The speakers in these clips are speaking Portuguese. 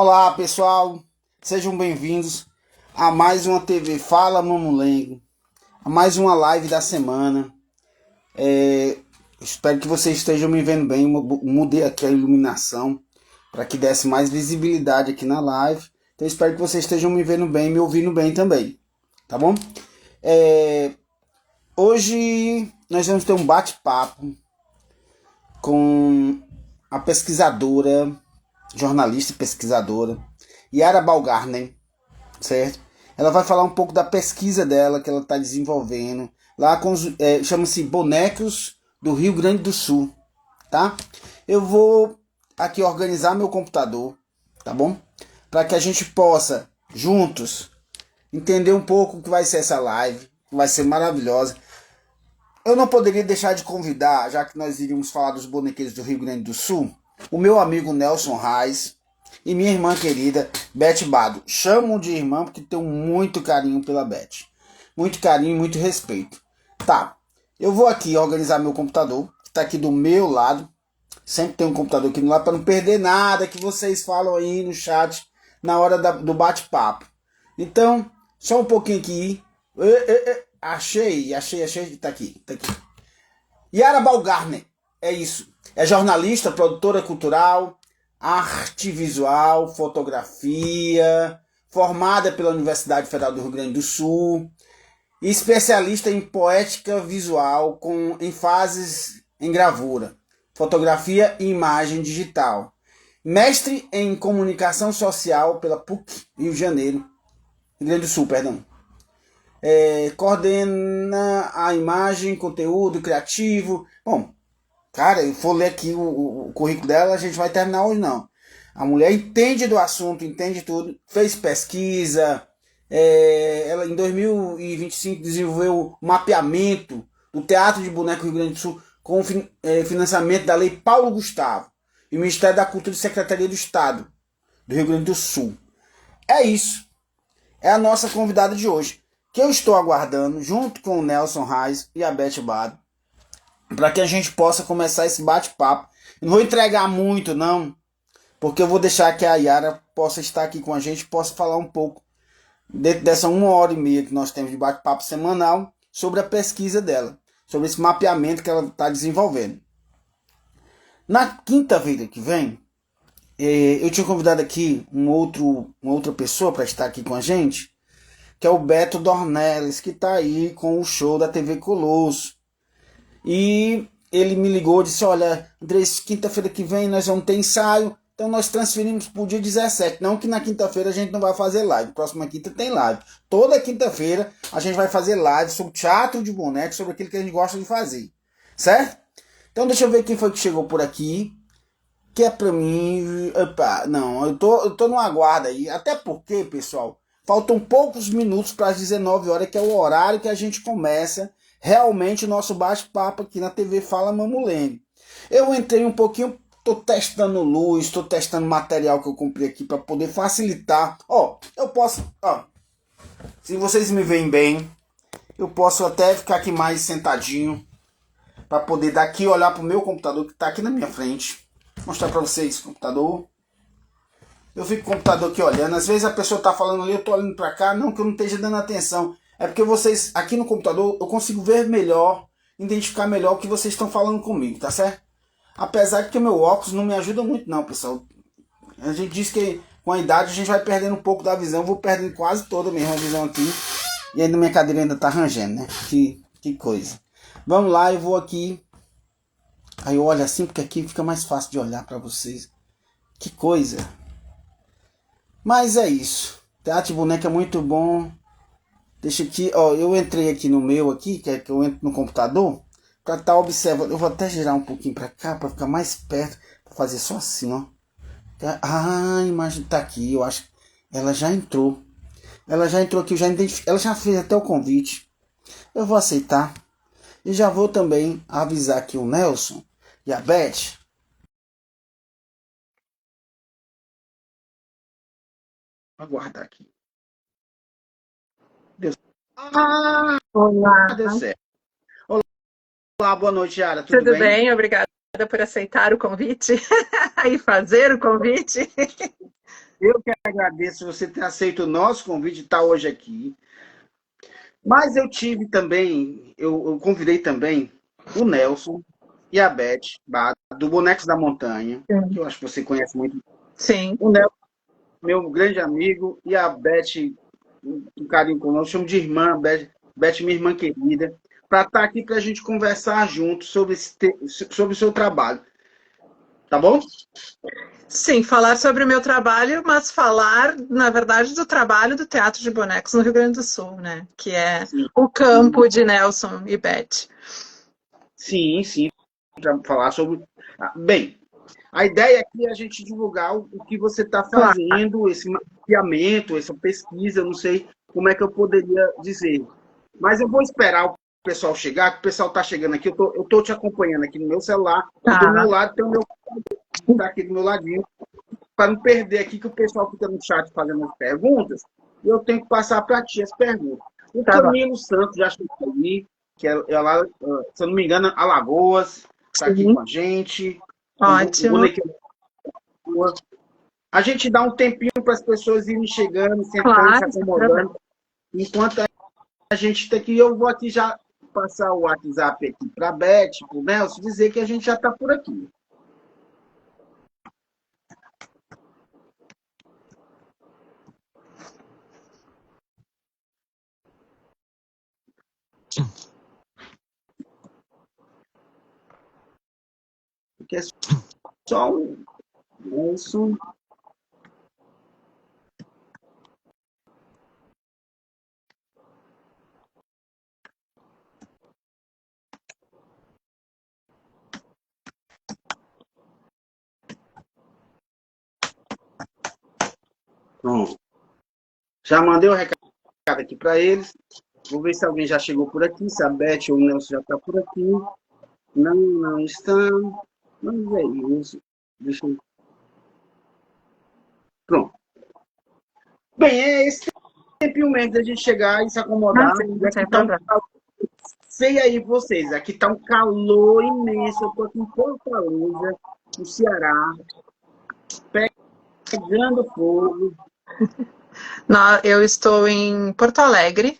Olá, pessoal, sejam bem-vindos a mais uma TV Fala Mamulengo, a mais uma live da semana. Espero que vocês estejam me vendo bem. Mudei aqui a iluminação para que desse mais visibilidade aqui na live. Então, espero que vocês estejam me vendo bem, me ouvindo bem também, tá bom? Hoje nós vamos ter um bate-papo com a pesquisadora, jornalista e pesquisadora Yara Baumgartner, certo? Ela vai falar um pouco da pesquisa dela que ela está desenvolvendo lá com chama-se Bonecos do Rio Grande do Sul, tá? Eu vou aqui organizar meu computador, tá bom? Para que a gente possa juntos entender um pouco o que vai ser essa live, que vai ser maravilhosa. Eu não poderia deixar de convidar, já que nós iríamos falar dos bonequeiros do Rio Grande do Sul, o meu amigo Nelson Reis e minha irmã querida Beth Bado. Chamo de irmã porque tenho muito carinho pela Beth. Muito carinho e muito respeito. Tá, eu vou aqui organizar meu computador, que está aqui do meu lado. Sempre tem um computador aqui do lado para não perder nada que vocês falam aí no chat na hora do bate-papo. Então, só um pouquinho aqui. Achei, tá aqui. Yara Baumgartner, é isso. É jornalista, produtora cultural, arte visual, fotografia, formada pela Universidade Federal do Rio Grande do Sul, especialista em poética visual com ênfases em gravura, fotografia e imagem digital. Mestre em comunicação social pela PUC Rio Rio Grande do Sul, perdão. Coordena a imagem, conteúdo criativo. Bom, cara, eu for ler aqui o currículo dela, a gente vai terminar hoje não. A mulher entende do assunto, entende tudo, fez pesquisa. Ela em 2025 desenvolveu um mapeamento do Teatro de Boneco Rio Grande do Sul com financiamento da Lei Paulo Gustavo e o Ministério da Cultura e Secretaria do Estado do Rio Grande do Sul. É isso. É a nossa convidada de hoje, que eu estou aguardando, junto com o Nelson Reis e a Beth Bado, para que a gente possa começar esse bate-papo. Não vou entregar muito, não, porque eu vou deixar que a Yara possa estar aqui com a gente, possa falar um pouco, dentro dessa 1h30 que nós temos de bate-papo semanal, sobre a pesquisa dela, sobre esse mapeamento que ela está desenvolvendo. Na quinta-feira que vem, eu tinha convidado aqui uma outra pessoa para estar aqui com a gente, que é o Beto Dornelles, que está aí com o show da TV Colosso. E ele me ligou e disse, olha, Andrés, quinta-feira que vem nós vamos ter ensaio, então nós transferimos para o dia 17. Não que na quinta-feira a gente não vai fazer live, próxima quinta tem live. Toda quinta-feira a gente vai fazer live sobre teatro de bonecos, sobre aquilo que a gente gosta de fazer, certo? Então deixa eu ver quem foi que chegou por aqui, que é para mim... Opa, não, eu tô no aguardo aí, até porque, pessoal, faltam poucos minutos para as 19 horas, que é o horário que a gente começa realmente o nosso bate-papo aqui na TV Fala Mamulengo. Eu entrei um pouquinho, estou testando luz, estou testando material que eu comprei aqui para poder facilitar. Eu posso, se vocês me veem bem, eu posso até ficar aqui mais sentadinho para poder daqui olhar para o meu computador que está aqui na minha frente. Vou mostrar para vocês o computador. Eu fico com o computador aqui olhando. Às vezes a pessoa está falando ali, eu estou olhando para cá. Não que eu não esteja dando atenção. É porque vocês, aqui no computador, eu consigo ver melhor, identificar melhor o que vocês estão falando comigo, tá certo? Apesar de que o meu óculos não me ajuda muito não, pessoal. A gente diz que com a idade a gente vai perdendo um pouco da visão. Eu vou perdendo quase toda mesmo a visão aqui. E ainda minha cadeira ainda está rangendo, né? Que coisa. Vamos lá, eu vou aqui. Aí eu olho assim, porque aqui fica mais fácil de olhar para vocês. Que coisa. Mas é isso. Teatro de boneca é muito bom. Deixa aqui, eu entrei aqui no meu aqui, que é que eu entro no computador, para estar observando. Eu vou até girar um pouquinho para cá, para ficar mais perto, para fazer só assim, ó. A imagem tá aqui, eu acho que ela já entrou. Ela já entrou aqui, eu já identifiquei, ela já fez até o convite. Eu vou aceitar. E já vou também avisar aqui o Nelson e a Beth. Aguardar aqui. Olá, Deu certo. Olá, boa noite, Yara. Tudo tudo bem? bem? Obrigada por aceitar o convite e fazer o convite. Eu que agradeço você ter aceito o nosso convite de estar hoje aqui. Mas eu tive também, eu convidei também o Nelson e a Beth, do Bonecos da Montanha, que Sim. eu acho que você conhece muito. Sim. O Nelson, meu grande amigo, e a Beth, um carinho conosco, chamo de irmã, Beth, minha irmã querida, para estar aqui para a gente conversar junto sobre o seu trabalho. Tá bom? Sim, falar sobre o meu trabalho, mas falar, na verdade, do trabalho do Teatro de Bonecos no Rio Grande do Sul, né? Que é Sim, o campo de Nelson e Beth. sim, sim, para falar sobre. Bem, a ideia aqui é a gente divulgar o que você está Claro. fazendo, esse mapeamento, essa pesquisa, eu não sei como é que eu poderia dizer. Mas eu vou esperar o pessoal chegar, que o pessoal está chegando aqui, eu tô te acompanhando aqui no meu celular, e do meu Tá, lado tem o meu está aqui do meu ladinho, para não perder aqui que o pessoal fica no chat fazendo as perguntas, e eu tenho que passar para ti as perguntas. O tá bom. Camilo Santos já chegou aí, que é lá, se eu não me engano, Alagoas, está aqui Sim, com a gente. O ótimo. bonequinho. A gente dá um tempinho para as pessoas irem chegando, sentando, se Claro, sem problema. acomodando. Enquanto a gente está aqui, eu vou aqui já passar o WhatsApp aqui para a Beth, para o Nelson, dizer que a gente já está por aqui. Porque é só um Nelson. Pronto. Já mandei o recado aqui para eles. Vou ver se alguém já chegou por aqui, se a Beth ou o Nelson já está por aqui. Não, não estão. Mas é isso. Deixa eu... Pronto. Bem, é esse tempinho mesmo da gente chegar e se Ah, acomodar. sim, E aqui sem está um problema. sei aí vocês, aqui está um calor imenso. Eu estou aqui em Fortaleza, no Ceará, pegando fogo. Eu estou em Porto Alegre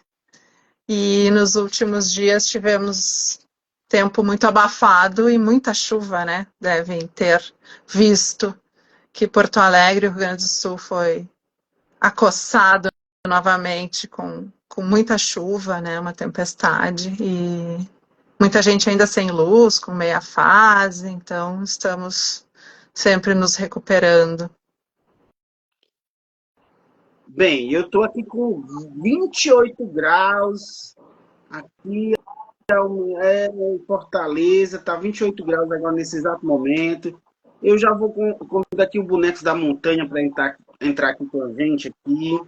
e nos últimos dias tivemos tempo muito abafado e muita chuva, né? Devem ter visto que Porto Alegre, Rio Grande do Sul, foi acossado novamente com muita chuva, né? Uma tempestade e muita gente ainda sem luz, com meia fase, então estamos sempre nos recuperando. Bem, eu estou aqui com 28 graus. Aqui em Fortaleza, está 28 graus agora nesse exato momento. Eu já vou convidar aqui o Bonecos da Montanha para entrar aqui com a gente aqui.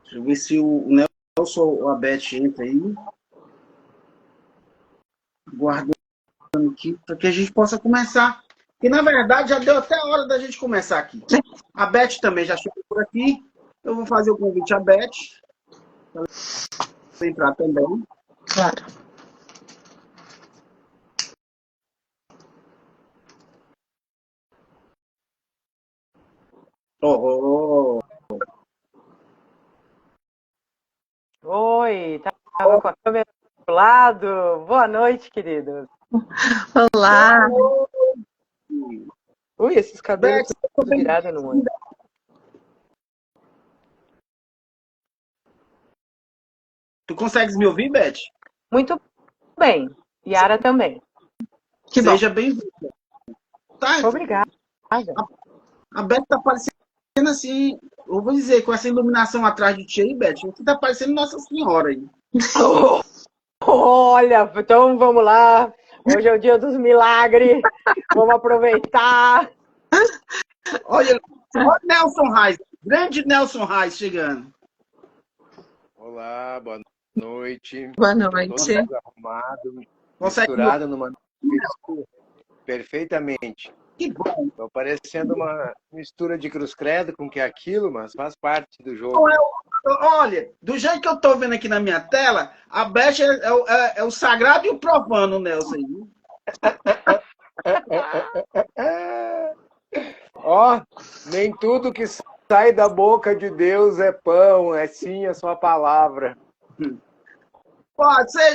Deixa eu ver se o Nelson ou a Beth entra aí. Guardando aqui, para que a gente possa começar. Que na verdade já deu até a hora da gente começar aqui. A Beth também já chegou por aqui. Eu vou fazer o convite à Beth para entrar também. Claro. Oh, oh, Oi, tava com a câmera do lado. Boa noite, queridos. Olá, Ui, esses cabelos Beth, tudo virado no olho. tu consegues me ouvir, Beth? Muito bem. Yara também. que bom. Seja bem-vinda. Tá, Obrigada. a Beth tá parecendo assim, eu vou dizer, com essa iluminação atrás de ti aí, Beth, você tá parecendo Nossa Senhora aí. Olha, então vamos lá. Hoje é o dia dos milagres. Vamos aproveitar. Olha o Nelson Reis, grande Nelson Reis chegando. Olá, boa noite. Boa Estou todo noite. desarrumado, Consegue? misturado numa mistura perfeitamente. Que bom. Estou parecendo uma mistura de cruz credo com que é aquilo, mas faz parte do jogo. Olha, do jeito que eu tô vendo aqui na minha tela, a Beth é o sagrado e o profano, Nelson. Ó, nem tudo que sai da boca de Deus é pão, é sim a sua palavra.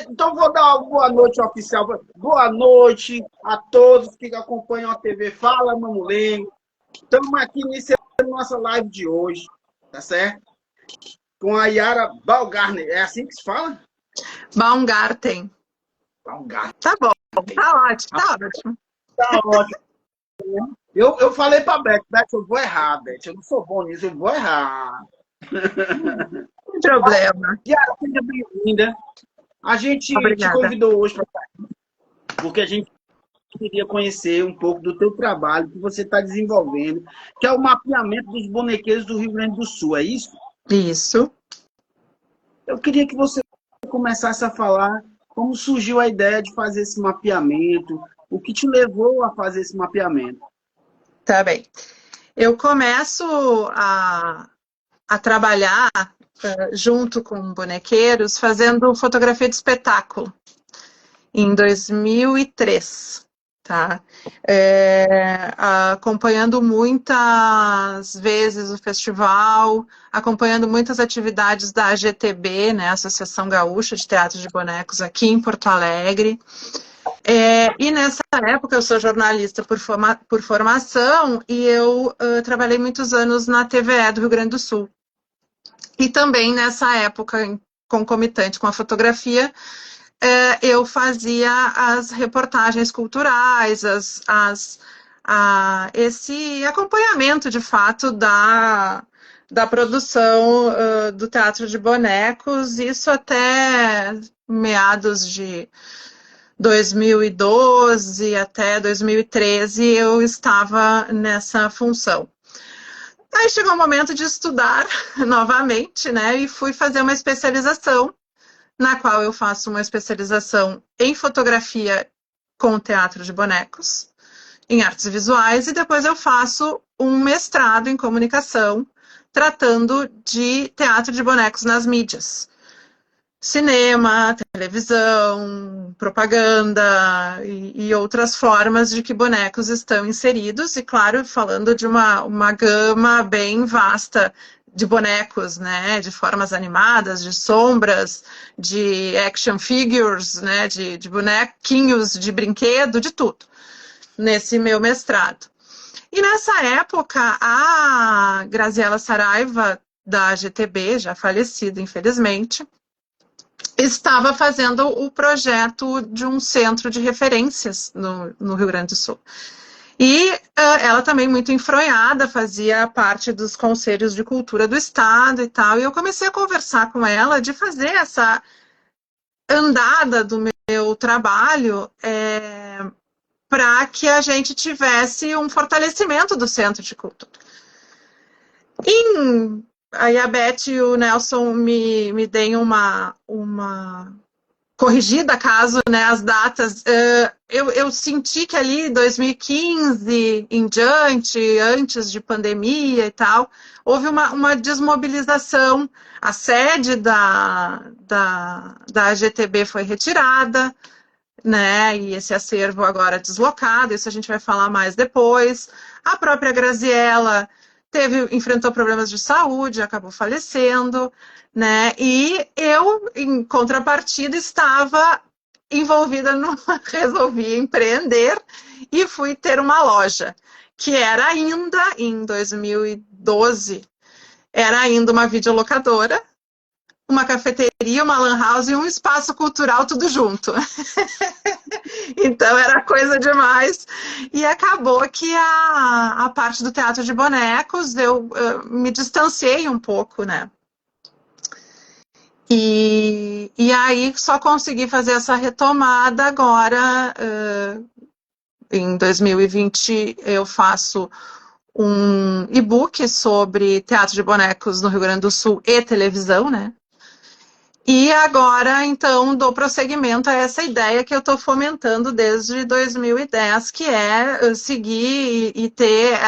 Então vou dar uma boa noite oficial. Boa noite a todos que acompanham a TV Fala Mamulengo. Estamos aqui iniciando nossa live de hoje, tá certo? Com a Yara Baumgartner. É assim que se fala? Baumgarten. Baumgartner. Tá bom, tá ótimo, tá ótimo. Tá ótimo. Eu falei pra Beth, eu vou errar, Beth. Eu não sou bom nisso, eu vou errar. Não tem problema. Yara, seja bem-vinda. A gente Obrigada. te convidou hoje para porque a gente queria conhecer um pouco do teu trabalho que você está desenvolvendo, que é o mapeamento dos bonequeiros do Rio Grande do Sul, é isso? Isso. Eu queria que você começasse a falar como surgiu a ideia de fazer esse mapeamento, o que te levou a fazer esse mapeamento. Tá bem. Eu começo a trabalhar junto com bonequeiros fazendo fotografia de espetáculo em 2003, tá? Acompanhando muitas vezes o festival, acompanhando muitas atividades da AGTB, né, Associação Gaúcha de Teatro de Bonecos, aqui em Porto Alegre. E nessa época eu sou jornalista por formação e eu trabalhei muitos anos na TVE do Rio Grande do Sul. E também nessa época, concomitante com a fotografia, eu fazia as reportagens culturais, esse acompanhamento, de fato, da produção do Teatro de Bonecos, isso até meados de 2012 até 2013 eu estava nessa função. Aí chegou o momento de estudar novamente, né, e fui fazer uma especialização, na qual eu faço uma especialização em fotografia com teatro de bonecos, em artes visuais, e depois eu faço um mestrado em comunicação, tratando de teatro de bonecos nas mídias. Cinema, televisão, propaganda e outras formas de que bonecos estão inseridos, e claro, falando de uma gama bem vasta de bonecos, né, de formas animadas, de sombras, de action figures, né, de bonequinhos de brinquedo, de tudo, nesse meu mestrado. E nessa época, a Graziela Saraiva, da GTB, já falecida, infelizmente, estava fazendo o projeto de um centro de referências no Rio Grande do Sul. E ela também muito enfronhada, fazia parte dos conselhos de cultura do estado e tal, e eu comecei a conversar com ela de fazer essa andada do meu trabalho para que a gente tivesse um fortalecimento do centro de cultura. Aí a Beth e o Nelson me deem uma corrigida, caso, né, as datas. Eu senti que ali, 2015 em diante, antes de pandemia e tal, houve uma desmobilização. A sede da AGTB foi retirada, né, e esse acervo agora deslocado, isso a gente vai falar mais depois. A própria Graziella enfrentou problemas de saúde, acabou falecendo, né? E eu, em contrapartida, estava envolvida resolvi empreender e fui ter uma loja, que era ainda, em 2012, era ainda uma videolocadora, uma cafeteria, uma lan house e um espaço cultural, tudo junto. Então era coisa demais. E acabou que a parte do teatro de bonecos eu me distanciei um pouco, né? E aí só consegui fazer essa retomada agora. Em 2020 eu faço um e-book sobre teatro de bonecos no Rio Grande do Sul e televisão, né? E agora, então, dou prosseguimento a essa ideia que eu estou fomentando desde 2010, que é seguir e ter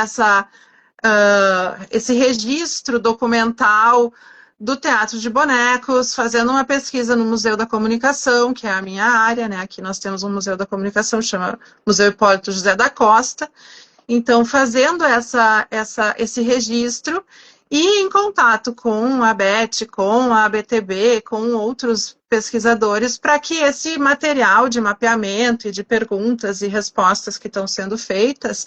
esse registro documental do teatro de bonecos, fazendo uma pesquisa no Museu da Comunicação, que é a minha área, né? Aqui nós temos um Museu da Comunicação, chama Museu Hipólito José da Costa, Então, fazendo esse registro e em contato com a Beth, com a ABTB, com outros pesquisadores, para que esse material de mapeamento e de perguntas e respostas que estão sendo feitas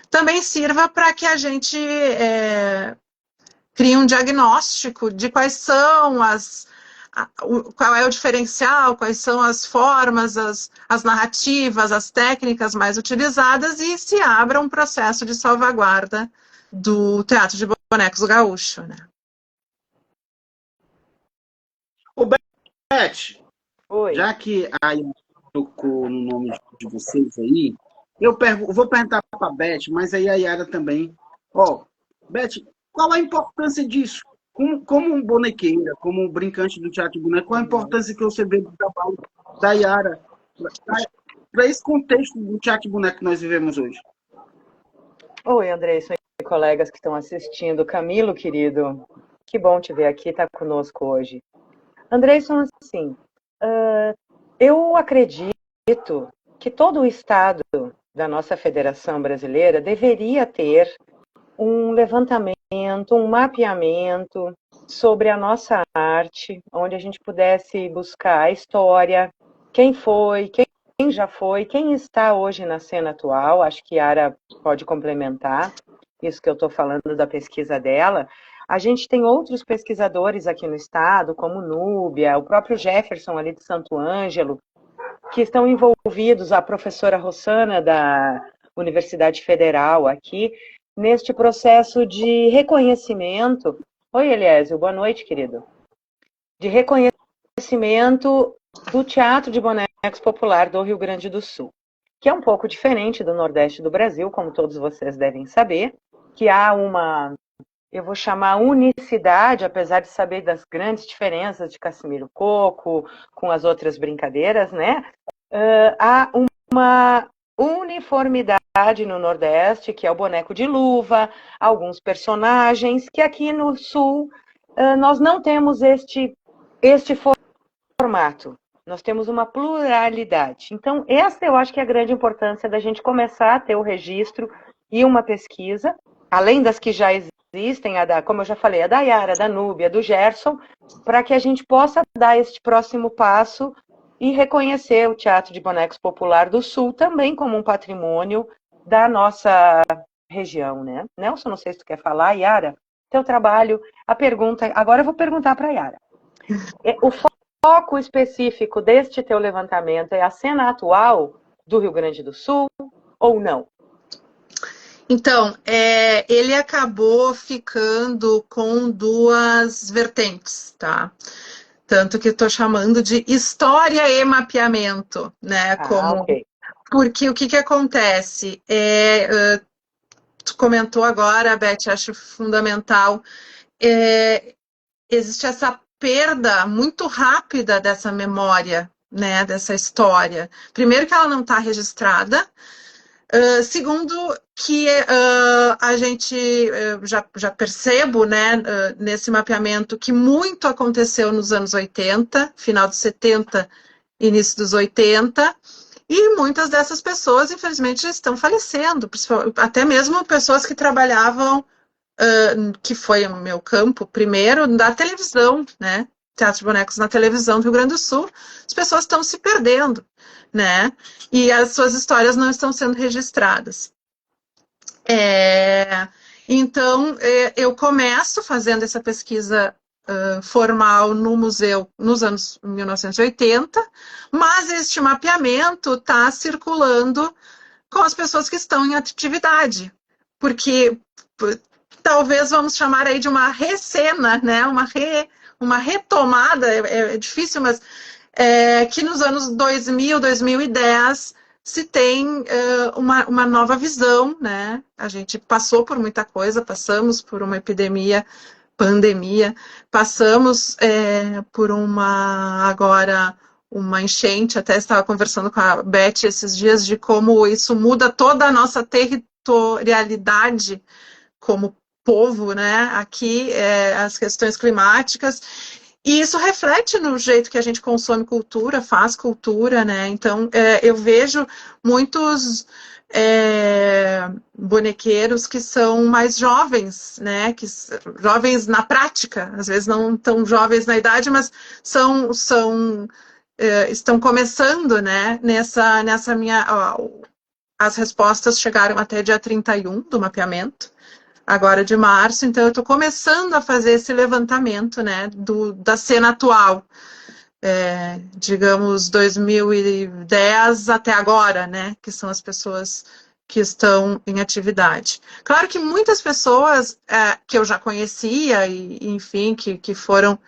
também sirva para que a gente crie um diagnóstico de quais são qual é o diferencial, quais são as formas, as narrativas, as técnicas mais utilizadas e se abra um processo de salvaguarda do Teatro de Bonecos Gaúcho, né? Ô, Beth, Oi. já que a Yara tocou no nome de vocês aí, eu vou perguntar para a Beth, mas aí a Yara também. Ó, Beth, qual a importância disso? Como bonequeira, como brincante do teatro de boneco, qual a importância que você vê do trabalho da Yara para esse contexto do teatro de boneco que nós vivemos hoje? Oi, Andressa e colegas que estão assistindo. Camilo, querido, que bom te ver aqui, tá conosco hoje. Andressa, assim, eu acredito que todo o estado da nossa Federação Brasileira deveria ter um levantamento, um mapeamento sobre a nossa arte, onde a gente pudesse buscar a história, quem foi, quem já foi, quem está hoje na cena atual. Acho que a Yara pode complementar isso que eu estou falando da pesquisa dela. A gente tem outros pesquisadores aqui no estado, como Núbia, o próprio Jefferson ali de Santo Ângelo, que estão envolvidos, a professora Rossana da Universidade Federal aqui, neste processo de reconhecimento. Oi, Eliésio, boa noite, querido. De reconhecimento do Teatro de Bonecos Popular do Rio Grande do Sul, que é um pouco diferente do Nordeste do Brasil, como todos vocês devem saber, que há uma, eu vou chamar unicidade, apesar de saber das grandes diferenças de Cassimiro Coco, com as outras brincadeiras, né? Há uma uniformidade no Nordeste, que é o boneco de luva, alguns personagens, que aqui no Sul nós não temos este formato. Nós temos uma pluralidade. Então, essa eu acho que é a grande importância da gente começar a ter o registro e uma pesquisa, além das que já existem, como eu já falei, a da Yara, da Núbia, do Gerson, para que a gente possa dar este próximo passo e reconhecer o Teatro de Bonecos Popular do Sul também como um patrimônio da nossa região, né? Nelson, não sei se tu quer falar, Yara, teu trabalho, a pergunta, agora eu vou perguntar para a Yara. O foco específico deste teu levantamento é a cena atual do Rio Grande do Sul ou não? Então, ele acabou ficando com duas vertentes, tá? Tanto que estou chamando de história e mapeamento, né? Okay. Porque o que acontece? Tu comentou agora, Beth, acho fundamental, existe essa perda muito rápida dessa memória, né? Dessa história. Primeiro que ela não está registrada, segundo que a gente já percebo, né, nesse mapeamento que muito aconteceu nos anos 80, final dos 70, início dos 80, e muitas dessas pessoas, infelizmente, estão falecendo, até mesmo pessoas que trabalhavam, que foi o meu campo primeiro, da televisão, né, Teatro de Bonecos na televisão do Rio Grande do Sul, as pessoas estão se perdendo, né, e as suas histórias não estão sendo registradas. Então, eu começo fazendo essa pesquisa formal no museu nos anos 1980, mas este mapeamento está circulando com as pessoas que estão em atividade, porque talvez vamos chamar aí de uma recena, né? Uma retomada, é difícil, mas que nos anos 2000, 2010 se tem uma nova visão, né? A gente passou por muita coisa, passamos por uma pandemia, passamos por agora uma enchente, até estava conversando com a Beth esses dias de como isso muda toda a nossa territorialidade como povo, né? Aqui, as questões climáticas. E isso reflete no jeito que a gente consome cultura, faz cultura, né? Então, eu vejo muitos bonequeiros que são mais jovens, né? Jovens na prática, às vezes não tão jovens na idade, mas estão começando, né? Nessa minha. As respostas chegaram até dia 31 do mapeamento, agora de março, então eu estou começando a fazer esse levantamento, né? Da cena atual. Digamos, 2010 até agora, né? Que são as pessoas que estão em atividade. Claro que muitas pessoas que eu já conhecia, e enfim, que foram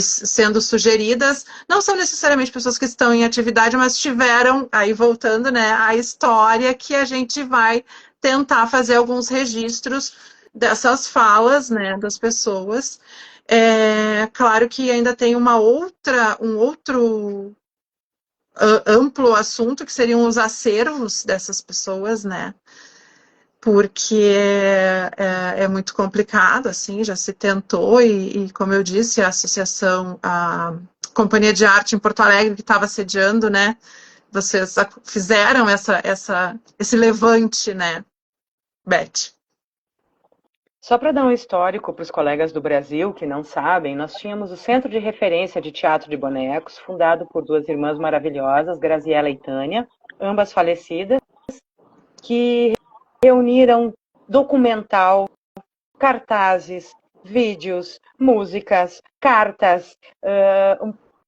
sendo sugeridas, não são necessariamente pessoas que estão em atividade, mas tiveram, aí voltando, né, a história que a gente vai tentar fazer alguns registros dessas falas, né, das pessoas. Claro que ainda tem um outro amplo assunto, que seriam os acervos dessas pessoas, né? Porque é muito complicado, assim, já se tentou, e como eu disse, a associação, a Companhia de Arte em Porto Alegre, que estava sediando, né? Vocês fizeram esse levante, né, Beth? Só para dar um histórico para os colegas do Brasil que não sabem, nós tínhamos o Centro de Referência de Teatro de Bonecos, fundado por duas irmãs maravilhosas, Graziela e Tânia, ambas falecidas, que reuniram documental, cartazes, vídeos, músicas, cartas,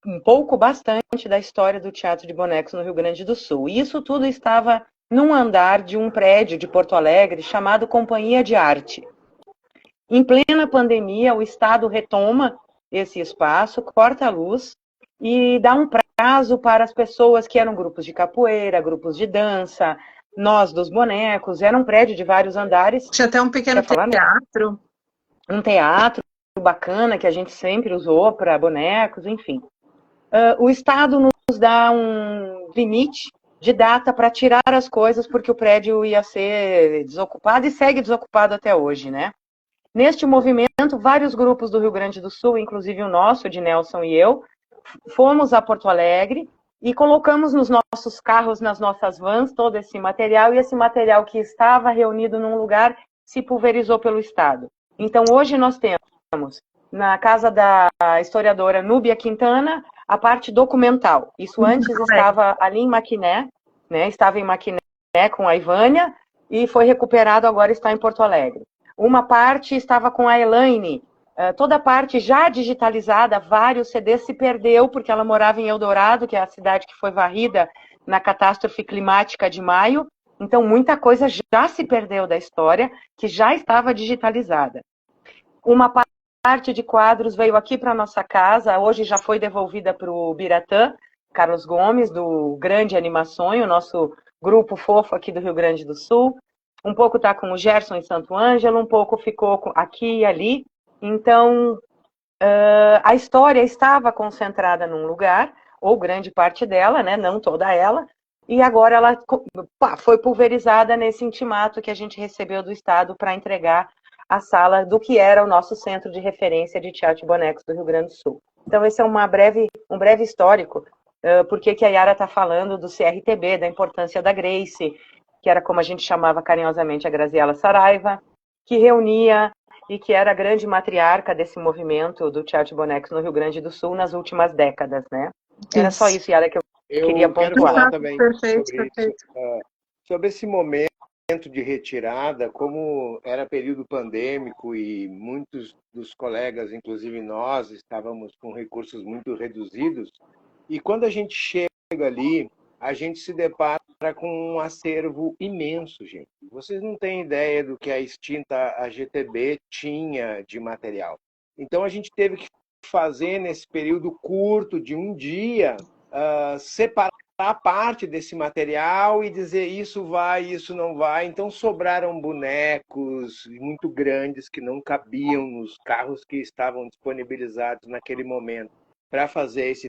um pouco, bastante da história do teatro de bonecos no Rio Grande do Sul. E isso tudo estava num andar de um prédio de Porto Alegre chamado Companhia de Arte. Em plena pandemia, o Estado retoma esse espaço, corta a luz e dá um prazo para as pessoas que eram grupos de capoeira, grupos de dança, nós dos bonecos, era um prédio de vários andares. Tinha até um pequeno teatro. Um teatro bacana que a gente sempre usou para bonecos, enfim. O Estado nos dá um limite de data para tirar as coisas, porque o prédio ia ser desocupado e segue desocupado até hoje, né? Neste movimento, vários grupos do Rio Grande do Sul, inclusive o nosso, de Nelson e eu, fomos a Porto Alegre e colocamos nos nossos carros, nas nossas vans, todo esse material, e esse material que estava reunido num lugar se pulverizou pelo Estado. Então, hoje nós temos, na casa da historiadora Núbia Quintana, a parte documental. Isso antes estava ali em Maquiné, né? Estava em Maquiné com a Ivânia, e foi recuperado, agora está em Porto Alegre. Uma parte estava com a Elaine, toda a parte já digitalizada, vários CDs se perdeu, porque ela morava em Eldorado, que é a cidade que foi varrida na catástrofe climática de maio. Então, muita coisa já se perdeu da história, que já estava digitalizada. Uma parte de quadros veio aqui para a nossa casa, hoje já foi devolvida para o Biratã, Carlos Gomes, do Grande Animações, o nosso grupo fofo aqui do Rio Grande do Sul. Um pouco está com o Gerson em Santo Ângelo, um pouco ficou aqui e ali. Então, a história estava concentrada num lugar, ou grande parte dela, né, não toda ela, e agora ela foi pulverizada nesse intimato que a gente recebeu do Estado para entregar a sala do que era o nosso centro de referência de teatro de bonecos do Rio Grande do Sul. Então, esse é um breve histórico, porque que a Yara está falando do CRTB, da importância da Grace, que era como a gente chamava carinhosamente a Graziela Saraiva, que reunia e que era a grande matriarca desse movimento do teatro de bonecos no Rio Grande do Sul nas últimas décadas, né? Era só isso, Yara, que eu queria pontuar. Quero falar também perfeito. sobre esse momento de retirada, como era período pandêmico e muitos dos colegas, inclusive nós, estávamos com recursos muito reduzidos, e quando a gente chega ali, a gente se depara com um acervo imenso, gente. Vocês não têm ideia do que a extinta AGTB tinha de material. Então, a gente teve que fazer, nesse período curto de um dia, separar parte desse material e dizer isso vai, isso não vai. Então, sobraram bonecos muito grandes que não cabiam nos carros que estavam disponibilizados naquele momento para fazer esse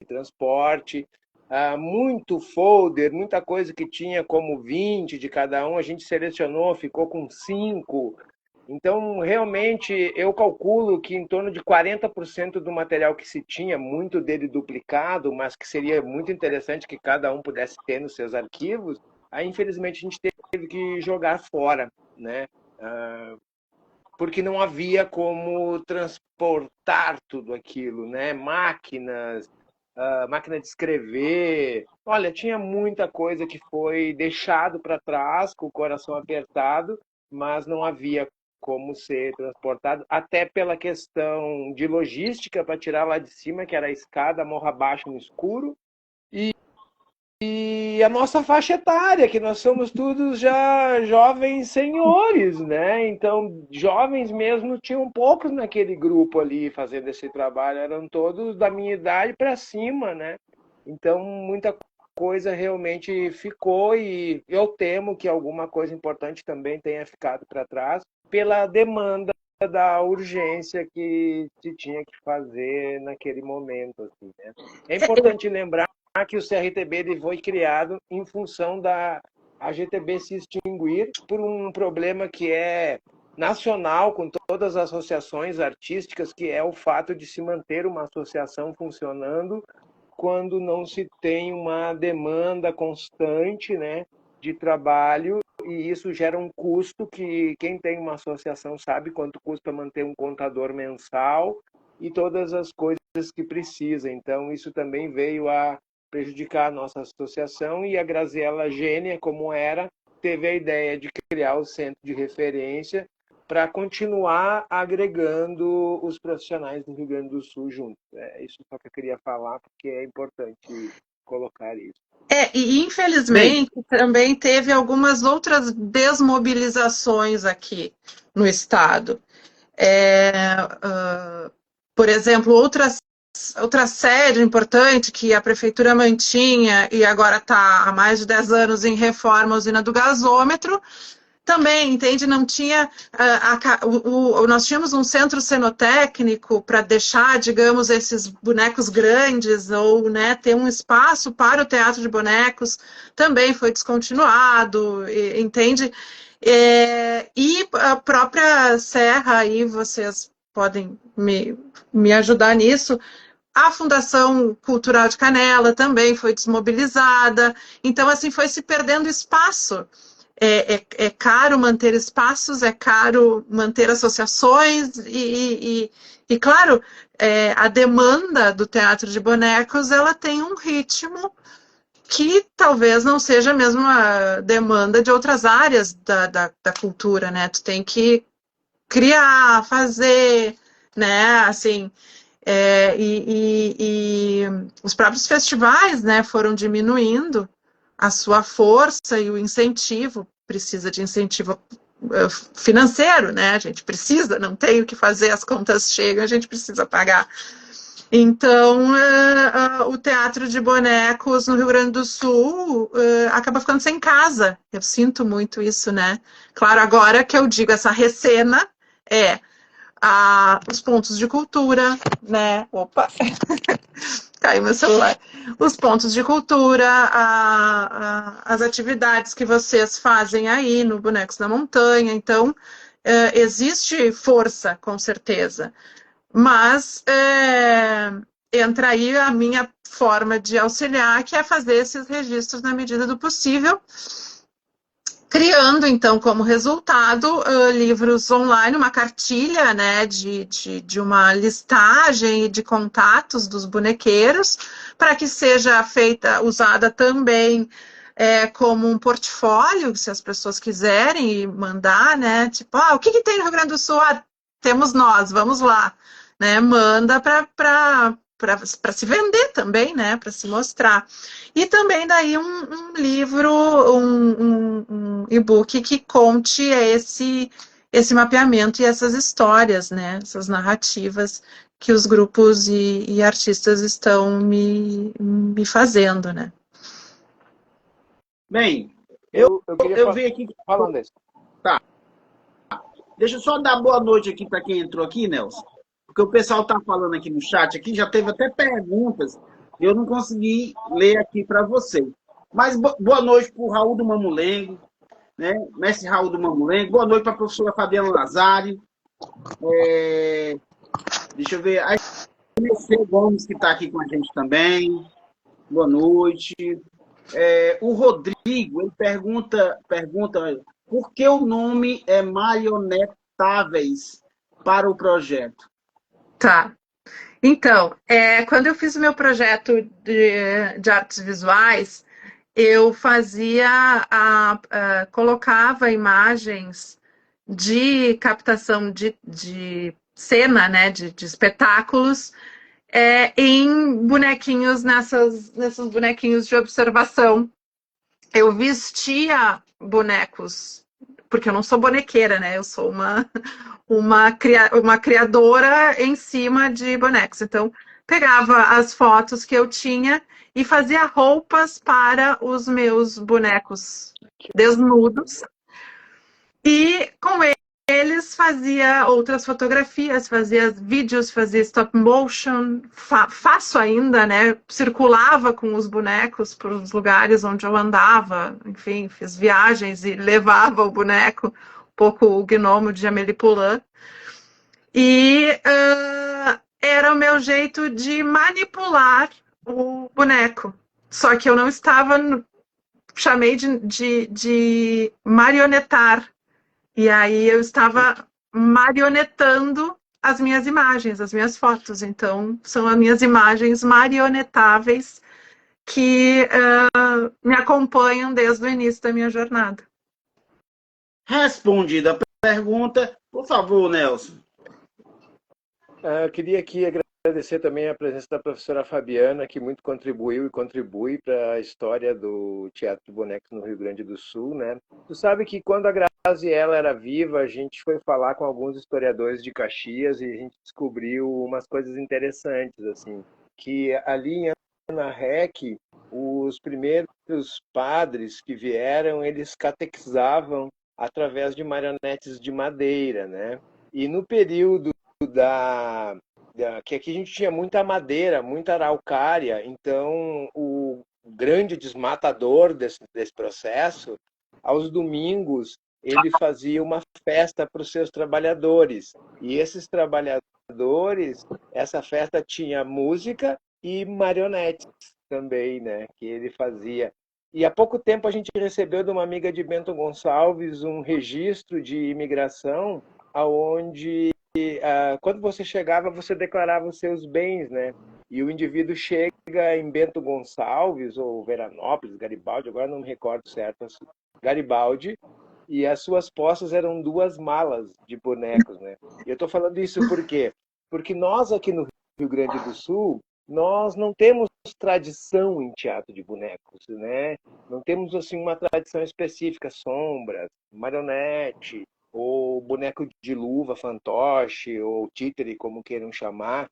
transporte. Muito folder, muita coisa que tinha como 20 de cada um, a gente selecionou, ficou com 5. Então, realmente, eu calculo que em torno de 40% do material que se tinha, muito dele duplicado, mas que seria muito interessante que cada um pudesse ter nos seus arquivos, aí infelizmente a gente teve que jogar fora, né? Porque não havia como transportar tudo aquilo, né? Máquinas, máquina de escrever. Olha, tinha muita coisa que foi deixado para trás, com o coração apertado, mas não havia como ser transportado, até pela questão de logística para tirar lá de cima, que era a escada morra abaixo no escuro, e a nossa faixa etária, que nós somos todos já jovens senhores, né? Então, jovens mesmo tinham poucos naquele grupo ali fazendo esse trabalho, eram todos da minha idade para cima, né? Então, muita coisa realmente ficou e eu temo que alguma coisa importante também tenha ficado para trás pela demanda da urgência que se tinha que fazer naquele momento, assim, né? É importante lembrar que o CRTB ele foi criado em função da AGTB se extinguir por um problema que é nacional com todas as associações artísticas, que é o fato de se manter uma associação funcionando quando não se tem uma demanda constante, né, de trabalho, e isso gera um custo que quem tem uma associação sabe quanto custa manter um contador mensal e todas as coisas que precisa. Então, isso também veio a prejudicar a nossa associação, e a Graziella Gênia, como era, teve a ideia de criar o centro de referência para continuar agregando os profissionais do Rio Grande do Sul juntos. É isso só que eu queria falar, porque é importante colocar isso. E infelizmente também teve algumas outras desmobilizações aqui no estado. Por exemplo, outra sede importante que a prefeitura mantinha e agora está há mais de 10 anos em reforma, a usina do gasômetro, também, entende? Não tinha. Nós tínhamos um centro cenotécnico para deixar, digamos, esses bonecos grandes, ou, né, ter um espaço para o teatro de bonecos, também foi descontinuado, entende? E a própria Serra, aí vocês podem me ajudar nisso. A Fundação Cultural de Canela também foi desmobilizada. Então, assim, foi se perdendo espaço. É caro manter espaços, é caro manter associações e claro, a demanda do teatro de bonecos, ela tem um ritmo que talvez não seja mesmo a demanda de outras áreas da cultura, né? Tu tem que criar, fazer, né? Assim, e os próprios festivais, né, foram diminuindo a sua força e o incentivo, precisa de incentivo financeiro, né? A gente precisa, não tem o que fazer, as contas chegam, a gente precisa pagar. Então, o teatro de bonecos no Rio Grande do Sul acaba ficando sem casa. Eu sinto muito isso, né? Claro, agora que eu digo essa recena os pontos de cultura, né? Opa! Caiu meu celular. Os pontos de cultura, as atividades que vocês fazem aí no Bonecos da Montanha. Então, existe força, com certeza. Mas entra aí a minha forma de auxiliar, que é fazer esses registros na medida do possível, criando, então, como resultado, livros online, uma cartilha, né, de uma listagem de contatos dos bonequeiros, para que seja feita, usada também como um portfólio, se as pessoas quiserem mandar, né, tipo, o que tem no Rio Grande do Sul? Temos nós, vamos lá, né, manda para se vender também, né, para se mostrar. E também daí um livro, um e-book que conte esse mapeamento e essas histórias, né, essas narrativas que os grupos e artistas estão me fazendo, né. Bem, Eu venho aqui falando isso. Tá. Deixa eu só dar boa noite aqui para quem entrou aqui, Nelson. Porque o pessoal está falando aqui no chat, aqui já teve até perguntas, eu não consegui ler aqui para vocês. Mas boa noite para o Raul do Mamulengo, né? Mestre Raul do Mamulengo. Boa noite para a professora Fabiana Lazari. Deixa eu ver. A Mercedes Gomes, que está aqui com a gente também. Boa noite. O Rodrigo, ele pergunta por que o nome é Marionetáveis para o projeto? Tá. Então, quando eu fiz o meu projeto de artes visuais, eu colocava imagens de captação de cena, né, de espetáculos, em bonequinhos, nesses bonequinhos de observação. Eu vestia bonecos, porque eu não sou bonequeira, né? Eu sou uma criadora em cima de bonecos. Então, pegava as fotos que eu tinha e fazia roupas para os meus bonecos desnudos. E com eles fazia outras fotografias, fazia vídeos, fazia stop motion, faço ainda, né? Circulava com os bonecos por os lugares onde eu andava, enfim, fiz viagens e levava o boneco, um pouco o gnomo de Amélie Poulain. E era o meu jeito de manipular o boneco. Só que eu não estava, chamei de marionetar. E aí eu estava marionetando as minhas imagens, as minhas fotos. Então, são as minhas imagens marionetáveis que me acompanham desde o início da minha jornada. Respondida a pergunta, por favor, Nelson. Eu queria aqui agradecer também a presença da professora Fabiana, que muito contribuiu e contribui para a história do Teatro de Bonecos no Rio Grande do Sul, né? Tu sabe que quando a Grazi ela era viva, a gente foi falar com alguns historiadores de Caxias e a gente descobriu umas coisas interessantes, assim, que ali em Ana Rec, os primeiros padres que vieram, eles catequizavam através de marionetes de madeira, né? E no período que aqui a gente tinha muita madeira, muita araucária, então o grande desmatador desse processo, aos domingos, ele fazia uma festa para os seus trabalhadores. E esses trabalhadores, essa festa tinha música e marionetes também, né, que ele fazia. E há pouco tempo a gente recebeu de uma amiga de Bento Gonçalves um registro de imigração aonde quando você chegava, você declarava os seus bens, né? E o indivíduo chega em Bento Gonçalves, ou Veranópolis, Garibaldi, agora não me recordo certo, Garibaldi, e as suas posses eram 2 malas de bonecos, né? E eu estou falando isso por quê? Porque nós aqui no Rio Grande do Sul, nós não temos tradição em teatro de bonecos, né? Não temos assim uma tradição específica, sombras, marionete, ou boneco de luva, fantoche, ou títere, como queiram chamar.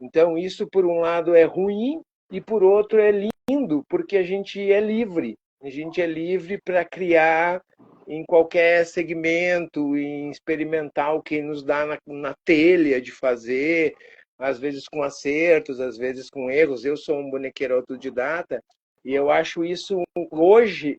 Então, isso, por um lado, é ruim, e por outro, é lindo, porque a gente é livre. A gente é livre para criar em qualquer segmento, em experimentar o que nos dá na telha de fazer, às vezes com acertos, às vezes com erros. Eu sou um bonequeiro autodidata, e eu acho isso, hoje,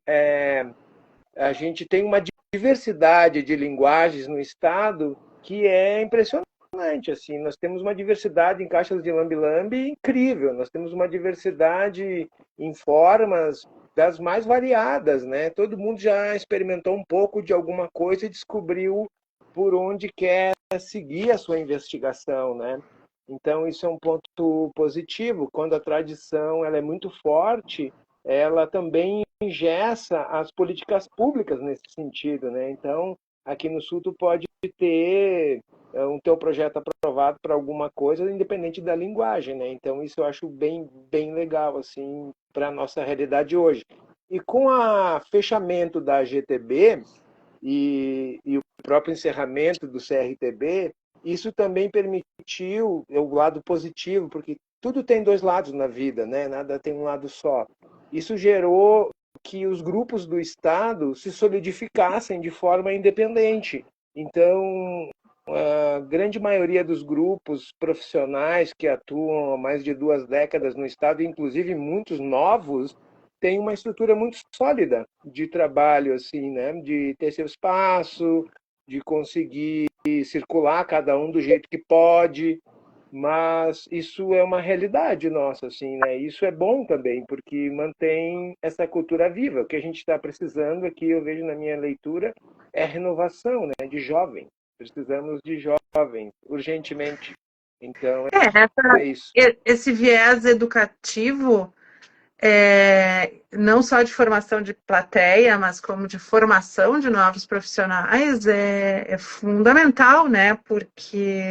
a gente tem uma diversidade de linguagens no estado que é impressionante. Assim, nós temos uma diversidade em caixas de lambe-lambe incrível. Nós temos uma diversidade em formas das mais variadas, né? Todo mundo já experimentou um pouco de alguma coisa e descobriu por onde quer seguir a sua investigação, né? Então isso é um ponto positivo. Quando a tradição ela é muito forte, ela também engessa as políticas públicas nesse sentido, né? Então, aqui no Sul tu pode ter um teu projeto aprovado para alguma coisa, independente da linguagem, né? Então, isso eu acho bem legal, assim, para a nossa realidade hoje. E com o fechamento da GTB e o próprio encerramento do CRTB, isso também permitiu o lado positivo, porque tudo tem 2 lados na vida, né? Nada tem um lado só. Isso gerou que os grupos do Estado se solidificassem de forma independente. Então, a grande maioria dos grupos profissionais que atuam há mais de 2 décadas no Estado, inclusive muitos novos, tem uma estrutura muito sólida de trabalho, assim, né? De ter seu espaço, de conseguir circular cada um do jeito que pode. mas isso é uma realidade nossa, assim, né? Isso é bom também, porque mantém essa cultura viva. O que a gente está precisando aqui, eu vejo na minha leitura, é renovação, né? De jovens. Precisamos de jovens, urgentemente. Então, é isso. Esse viés educativo, não só de formação de plateia, mas como de formação de novos profissionais, é fundamental, né? Porque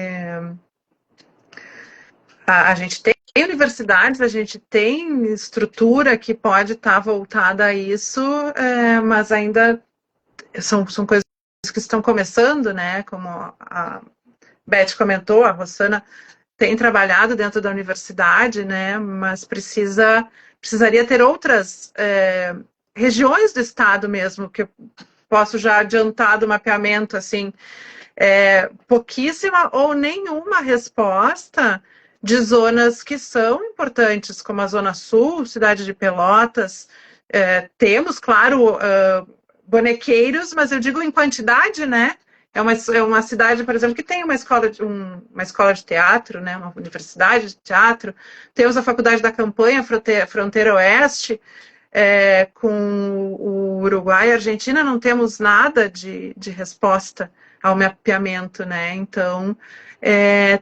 a gente tem universidades, a gente tem estrutura que pode estar voltada a isso, mas ainda são coisas que estão começando, né? Como a Beth comentou, a Rossana tem trabalhado dentro da universidade, né? Mas precisaria ter outras regiões do estado mesmo, que eu posso já adiantar do mapeamento, assim, pouquíssima ou nenhuma resposta de zonas que são importantes, como a Zona Sul, cidade de Pelotas. Temos, claro, bonequeiros, mas eu digo em quantidade, né? É uma cidade, por exemplo, que tem uma escola de teatro, né? Uma universidade de teatro. Temos a Faculdade da Campanha, Fronteira Oeste, com o Uruguai e a Argentina, não temos nada de resposta ao mapeamento, né? Então,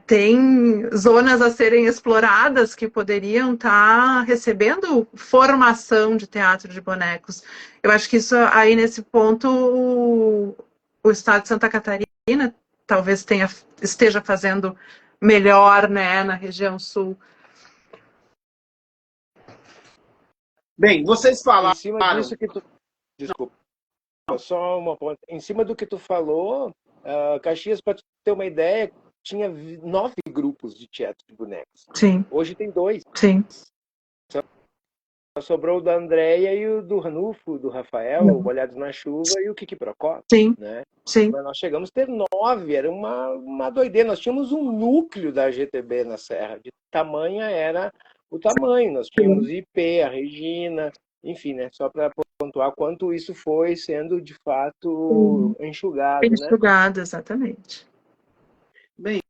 tem zonas a serem exploradas que poderiam estar recebendo formação de teatro de bonecos. Eu acho que isso aí, nesse ponto, o estado de Santa Catarina talvez esteja fazendo melhor, né, na região sul. Bem, vocês falaram... Em cima disso que tu... Desculpa. Só uma ponta. Em cima do que tu falou, Caxias, para ter uma ideia, tinha 9 grupos de teatro de bonecos. Sim. Hoje tem 2. Sim. Só sobrou o da Andréia e o do Ranulfo, do Rafael, o Molhados na Chuva e o Kiki Procó. Sim. Né? Sim. Mas nós chegamos a ter 9, era uma doideira. Nós tínhamos um núcleo da GTB na Serra, de tamanha era o tamanho. Nós tínhamos IP, a Regina, enfim, né? Só para pontuar quanto isso foi sendo de fato enxugado. Enxugado, né? Exatamente. Bem,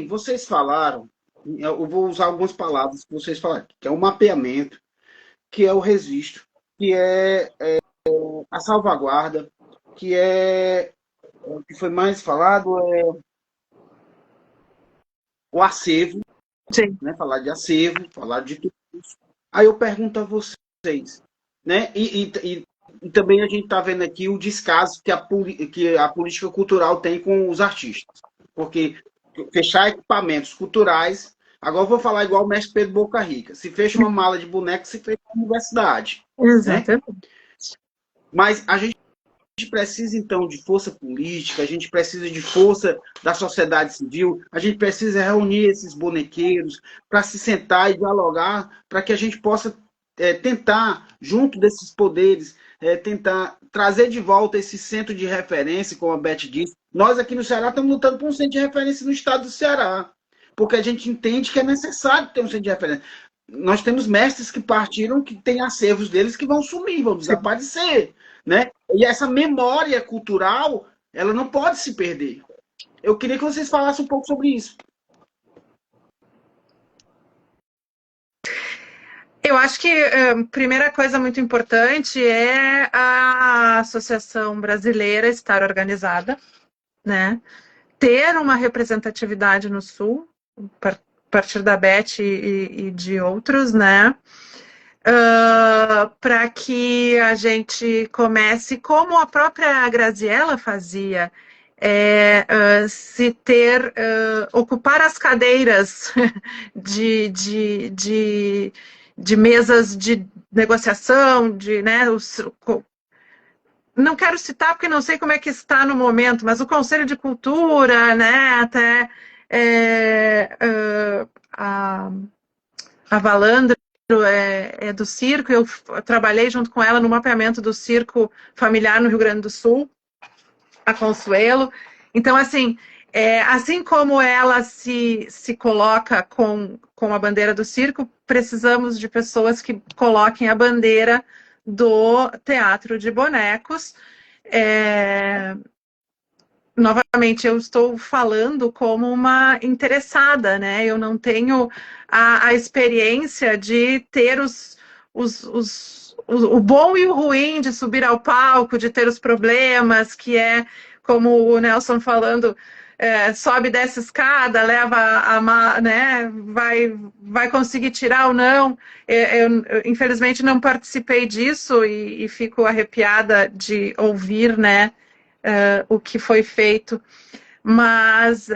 vocês falaram, eu vou usar algumas palavras que vocês falaram, que é o mapeamento, que é o registro, que é a salvaguarda, que é o que foi mais falado, o acervo, né? Falar de acervo, falar de tudo isso. Aí eu pergunto a vocês, né? E também a gente está vendo aqui o descaso que a política cultural tem com os artistas. Porque fechar equipamentos culturais, agora eu vou falar igual o mestre Pedro Boca Rica, se fecha uma mala de boneco, se fecha uma universidade. Exatamente. Né? Mas a gente precisa, então, de força política, a gente precisa de força da sociedade civil, a gente precisa reunir esses bonequeiros para se sentar e dialogar, para que a gente possa tentar, junto desses poderes, tentar trazer de volta esse centro de referência, como a Beth disse. Nós aqui no Ceará estamos lutando por um centro de referência no estado do Ceará, porque a gente entende que é necessário ter um centro de referência. Nós temos mestres que partiram, que têm acervos deles que vão sumir, vão desaparecer. Né? E essa memória cultural, ela não pode se perder. Eu queria que vocês falassem um pouco sobre isso. Eu acho que a primeira coisa muito importante é a Associação Brasileira estar organizada, né? Ter uma representatividade no Sul, a partir da Beth e de outros, né? Para que a gente comece, como a própria Graziella fazia, ocupar as cadeiras de mesas de negociação, né, não quero citar porque não sei como é que está no momento, mas o Conselho de Cultura, né, até a Valandra é do circo, eu trabalhei junto com ela no mapeamento do circo familiar no Rio Grande do Sul, a Consuelo. Então, assim, assim como ela se coloca com a bandeira do circo, precisamos de pessoas que coloquem a bandeira do teatro de bonecos. novamente, eu estou falando como uma interessada, né? Eu não tenho a experiência de ter o bom e o ruim de subir ao palco, de ter os problemas, que é, como o Nelson falando, sobe dessa escada, leva né? Vai conseguir tirar ou não. Eu, infelizmente, não participei disso e fico arrepiada de ouvir, né? O que foi feito, mas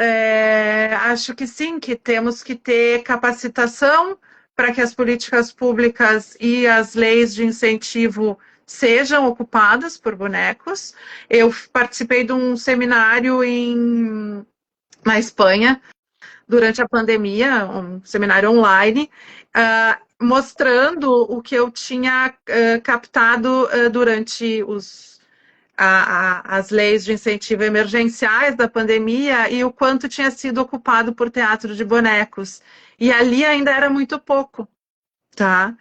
acho que sim, que temos que ter capacitação para que as políticas públicas e as leis de incentivo sejam ocupadas por bonecos. Eu participei de um seminário na Espanha durante a pandemia, um seminário online, mostrando o que eu tinha captado durante as leis de incentivo emergenciais da pandemia e o quanto tinha sido ocupado por teatro de bonecos. E ali ainda era muito pouco, tá?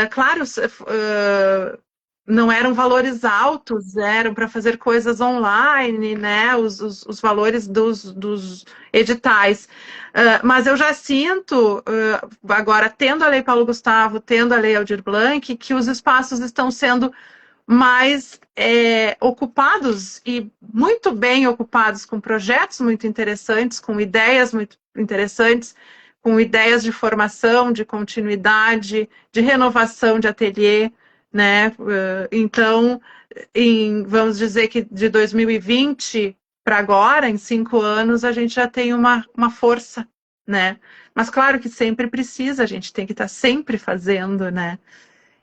Claro, não eram valores altos, eram para fazer coisas online, né? Os valores dos editais. Mas eu já sinto, agora, tendo a Lei Paulo Gustavo, tendo a Lei Aldir Blanc, que os espaços estão sendo mais ocupados e muito bem ocupados com projetos muito interessantes, com ideias muito interessantes, com ideias de formação, de continuidade, de renovação de ateliê, né? Então, vamos dizer que de 2020 para agora, em 5 anos, a gente já tem uma força, né? Mas claro que sempre precisa, a gente tem que estar sempre fazendo, né?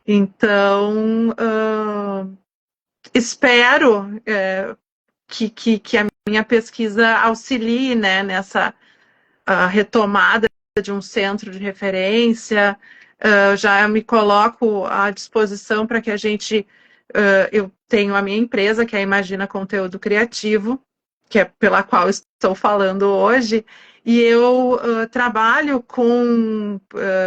Então, espero que a minha pesquisa auxilie, né, nessa retomada de um centro de referência. Já me coloco à disposição para que a gente... eu tenho a minha empresa, que é a Imagina Conteúdo Criativo, que é pela qual estou falando hoje, e eu trabalho com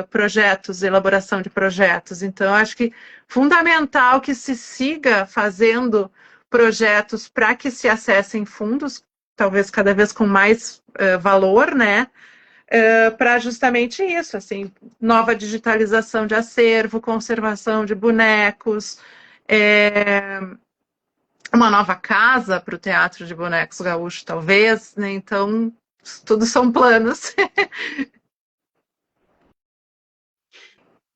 projetos, elaboração de projetos. Então, acho que fundamental que se siga fazendo projetos para que se acessem fundos, talvez cada vez com mais valor, né? Para justamente isso, assim, nova digitalização de acervo, conservação de bonecos, uma nova casa para o Teatro de Bonecos Gaúcho, talvez, né? Então, tudo são planos.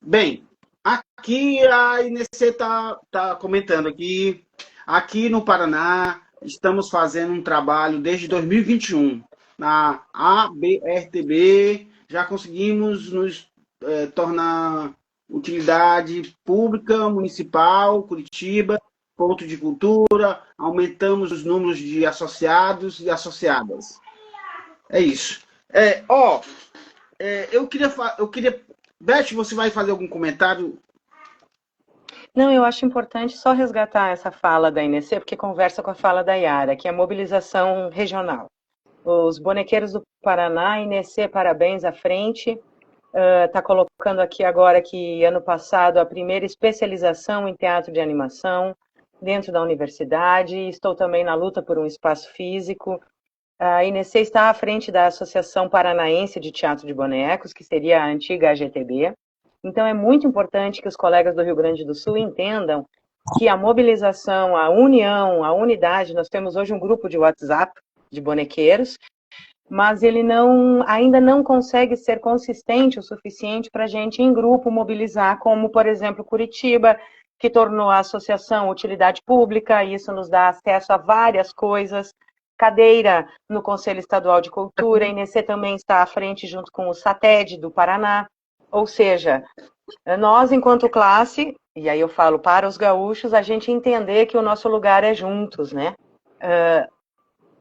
Bem, aqui a Inês está comentando aqui no Paraná, estamos fazendo um trabalho desde 2021. Na ABRTB, já conseguimos nos tornar utilidade pública, municipal, Curitiba, ponto de cultura, aumentamos os números de associados e associadas. É isso. Eu queria... Beth, você vai fazer algum comentário? Não, eu acho importante só resgatar essa fala da Inês, porque conversa com a fala da Yara, que é a mobilização regional. Os bonequeiros do Paraná, Inês, parabéns à frente. Está colocando aqui agora que ano passado a primeira especialização em teatro de animação dentro da universidade. Estou também na luta por um espaço físico. A Inês está à frente da Associação Paranaense de Teatro de Bonecos, que seria a antiga AGTB. Então é muito importante que os colegas do Rio Grande do Sul entendam que a mobilização, a união, a unidade, nós temos hoje um grupo de WhatsApp de bonequeiros, mas ele ainda não consegue ser consistente o suficiente para a gente, em grupo, mobilizar, como, por exemplo, Curitiba, que tornou a associação utilidade pública, e isso nos dá acesso a várias coisas, cadeira no Conselho Estadual de Cultura, a Inês também está à frente junto com o SATED do Paraná, ou seja, nós, enquanto classe, e aí eu falo para os gaúchos, a gente entender que o nosso lugar é juntos, né?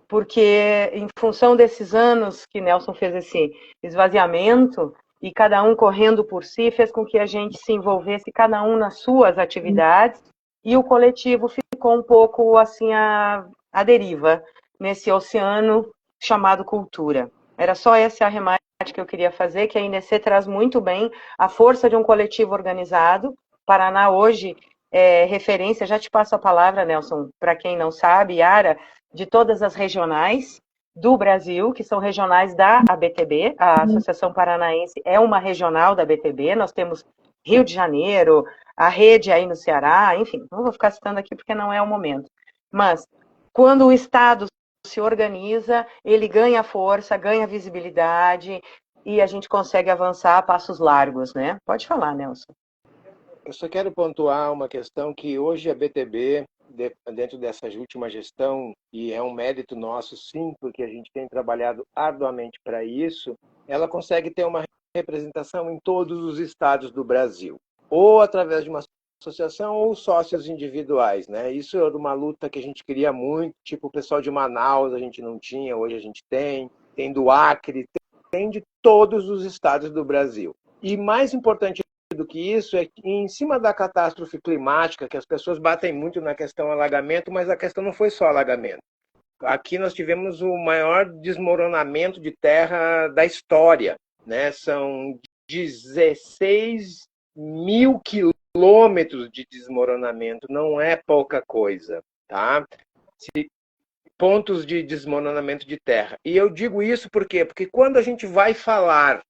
Porque em função desses anos que Nelson fez esse esvaziamento, e cada um correndo por si, fez com que a gente se envolvesse, cada um nas suas atividades, e o coletivo ficou um pouco assim à deriva, nesse oceano chamado cultura. Era só esse arremate que eu queria fazer, que a Inês traz muito bem a força de um coletivo organizado. Paraná hoje é referência, já te passo a palavra, Nelson, para quem não sabe, Yara, de todas as regionais do Brasil, que são regionais da ABTB. A Associação Paranaense é uma regional da ABTB. Nós temos Rio de Janeiro, a rede aí no Ceará, enfim, não vou ficar citando aqui porque não é o momento. Mas quando o Estado se organiza, ele ganha força, ganha visibilidade e a gente consegue avançar a passos largos, né? Pode falar, Nelson. Eu só quero pontuar uma questão que hoje a BTB, dentro dessa última gestão, e é um mérito nosso sim, porque a gente tem trabalhado arduamente para isso, ela consegue ter uma representação em todos os estados do Brasil, ou através de uma associação ou sócios individuais, né? Isso era uma luta que a gente queria muito, tipo o pessoal de Manaus a gente não tinha, hoje a gente tem do Acre, tem de todos os estados do Brasil. E mais importante do que isso é que em cima da catástrofe climática, que as pessoas batem muito na questão alagamento, mas a questão não foi só alagamento. Aqui nós tivemos o maior desmoronamento de terra da história, né? São 16 mil quilômetros de desmoronamento, não é pouca coisa, tá? Pontos de desmoronamento de terra. E eu digo isso por quê? Porque quando a gente vai falar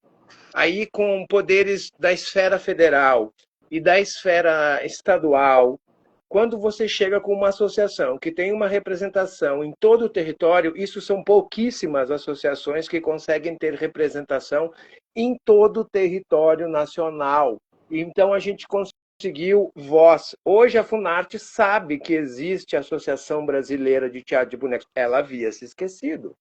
aí com poderes da esfera federal e da esfera estadual, quando você chega com uma associação que tem uma representação em todo o território, isso são pouquíssimas associações que conseguem ter representação em todo o território nacional. Então a gente conseguiu voz. Hoje a Funarte sabe que existe a Associação Brasileira de Teatro de Bonecos. Ela havia se esquecido.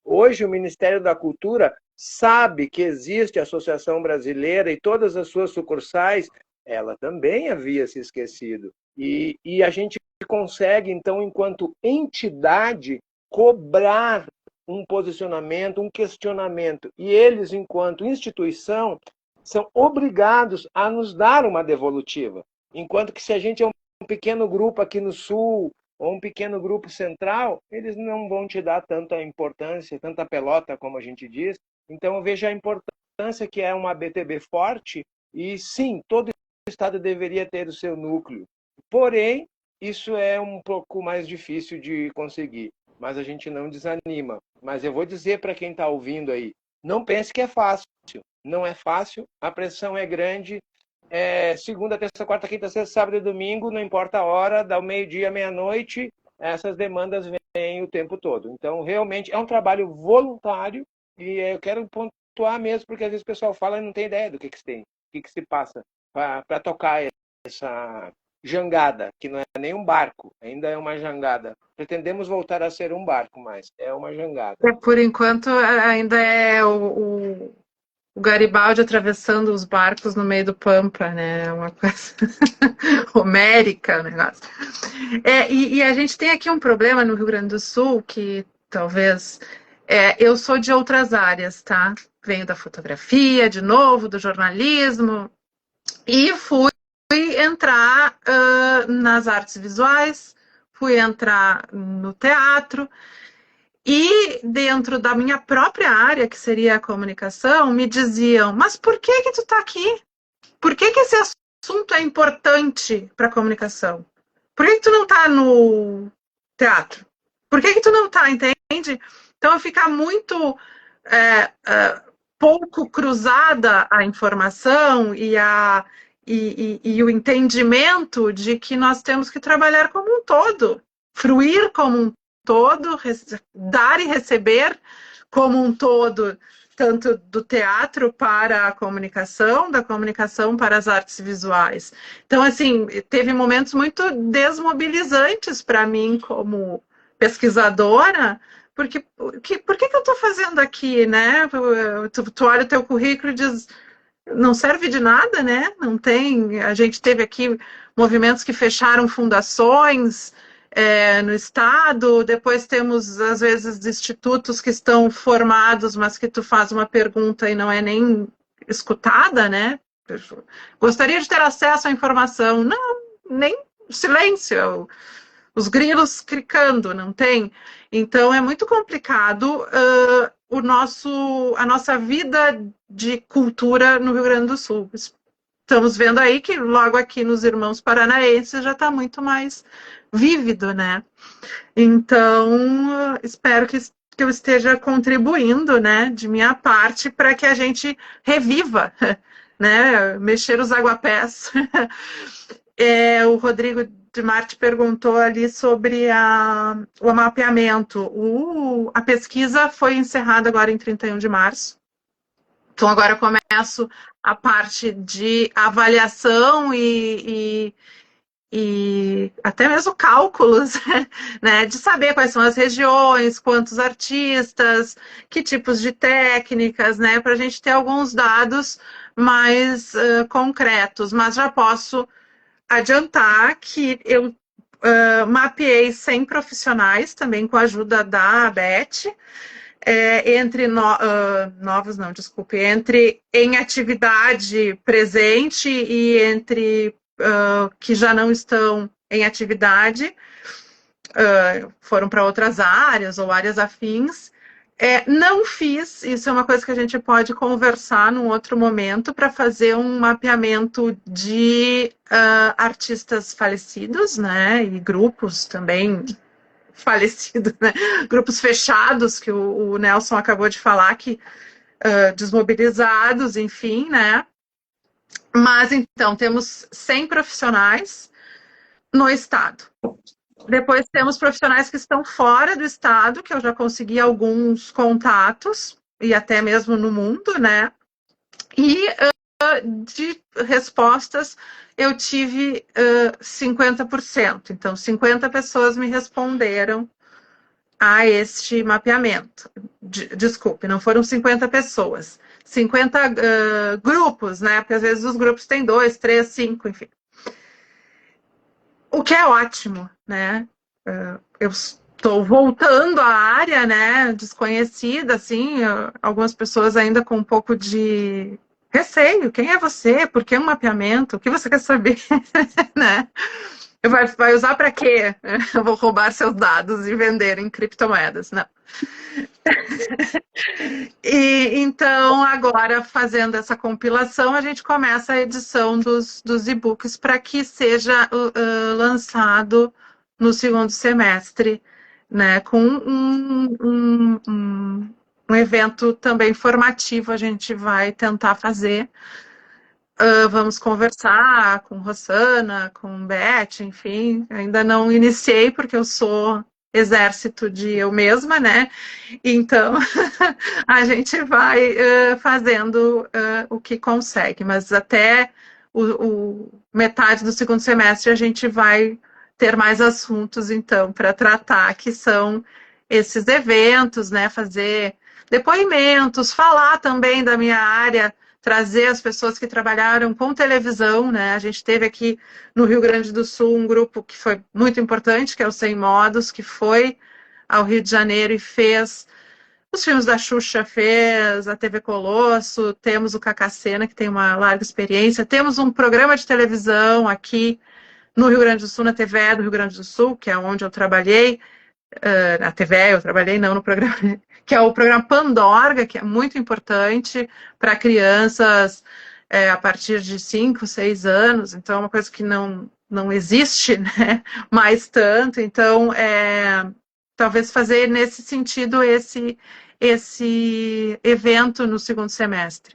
Hoje o Ministério da Cultura sabe que existe a Associação Brasileira e todas as suas sucursais, ela também havia se esquecido. E a gente consegue, então, enquanto entidade, cobrar um posicionamento, um questionamento. E eles, enquanto instituição, são obrigados a nos dar uma devolutiva. Enquanto que se a gente é um pequeno grupo aqui no Sul, ou um pequeno grupo central, eles não vão te dar tanta importância, tanta pelota, como a gente diz. Então, eu vejo a importância que é uma BTB forte, e sim, todo Estado deveria ter o seu núcleo. Porém, isso é um pouco mais difícil de conseguir, mas a gente não desanima. Mas eu vou dizer para quem está ouvindo aí, não pense que é fácil. Não é fácil, a pressão é grande. Segunda, terça, quarta, quinta, sexta, sábado e domingo, não importa a hora, da meio-dia à meia-noite, essas demandas vêm o tempo todo. Então, realmente, é um trabalho voluntário e eu quero pontuar mesmo, porque às vezes o pessoal fala e não tem ideia do que se tem, o que se passa para tocar essa jangada, que não é nem um barco, ainda é uma jangada. Pretendemos voltar a ser um barco, mas é uma jangada. Por enquanto, ainda é o Garibaldi atravessando os barcos no meio do Pampa, né? É uma coisa homérica o negócio. E a gente tem aqui um problema no Rio Grande do Sul, que talvez... eu sou de outras áreas, tá? Venho da fotografia, de novo, do jornalismo, e fui entrar nas artes visuais, fui entrar no teatro, e dentro da minha própria área, que seria a comunicação, me diziam, mas por que tu tá aqui? Por que esse assunto é importante para a comunicação? Por que tu não tá no teatro? Por que tu não tá, entende? Então, fica muito pouco cruzada a informação e o entendimento de que nós temos que trabalhar como um todo, fruir como um todo, dar e receber como um todo, tanto do teatro para a comunicação, da comunicação para as artes visuais. Então, assim, teve momentos muito desmobilizantes para mim como pesquisadora, porque por que eu estou fazendo aqui, né? Tu olha o teu currículo e diz, não serve de nada, né? Não tem. A gente teve aqui movimentos que fecharam fundações no estado, depois temos, às vezes, institutos que estão formados, mas que tu faz uma pergunta e não é nem escutada, né? Gostaria de ter acesso à informação. Não, nem silêncio. Os grilos clicando, não tem? Então, é muito complicado a nossa vida de cultura no Rio Grande do Sul. Estamos vendo aí que logo aqui nos Irmãos Paranaenses já está muito mais vívido, né? Então, espero que eu esteja contribuindo, né, de minha parte, para que a gente reviva, né, mexer os aguapés. O Rodrigo de Marte perguntou ali sobre o mapeamento. A pesquisa foi encerrada agora em 31 de março. Então, agora eu começo a parte de avaliação e até mesmo cálculos, né, de saber quais são as regiões, quantos artistas, que tipos de técnicas, né, para a gente ter alguns dados mais concretos. Mas já posso adiantar que eu mapeei 100 profissionais, também com a ajuda da Beth, novos não, desculpe, entre em atividade presente e entre que já não estão em atividade, foram para outras áreas ou áreas afins. Não fiz, isso é uma coisa que a gente pode conversar num outro momento, para fazer um mapeamento de artistas falecidos, né, e grupos também falecidos, né, grupos fechados, que o Nelson acabou de falar, que desmobilizados, enfim, né. Mas, então, temos 100 profissionais no estado. Depois temos profissionais que estão fora do estado, que eu já consegui alguns contatos, e até mesmo no mundo, né? E de respostas eu tive 50%. Então, 50 pessoas me responderam a este mapeamento. Desculpe, não foram 50 pessoas. 50 grupos, né? Porque às vezes os grupos têm 2, 3, 5, enfim. O que é ótimo, né? Eu estou voltando à área, né? Desconhecida, assim, algumas pessoas ainda com um pouco de receio. Quem é você? Por que um mapeamento? O que você quer saber? Né? Vai usar para quê? Eu vou roubar seus dados e vender em criptomoedas. Não. Então, agora, fazendo essa compilação, a gente começa a edição dos e-books para que seja lançado no segundo semestre, né, com um evento também formativo. A gente vai tentar fazer. Vamos conversar com Rossana, com Beth, enfim. Ainda não iniciei, porque eu sou exército de eu mesma, né? Então, a gente vai fazendo o que consegue. Mas até metade do segundo semestre a gente vai ter mais assuntos, então, para tratar, que são esses eventos, né? Fazer depoimentos, falar também da minha área, trazer as pessoas que trabalharam com televisão, né? A gente teve aqui no Rio Grande do Sul um grupo que foi muito importante, que é o Sem Modos, que foi ao Rio de Janeiro e fez os filmes da Xuxa, fez a TV Colosso, temos o Cacacena, que tem uma larga experiência, temos um programa de televisão aqui no Rio Grande do Sul, na TV do Rio Grande do Sul, que é onde eu trabalhei, na TV eu trabalhei, não no programa, que é o programa Pandorga, que é muito importante para crianças a partir de 5, 6 anos, então é uma coisa que não existe, né, mais tanto. Então, talvez fazer nesse sentido esse evento no segundo semestre.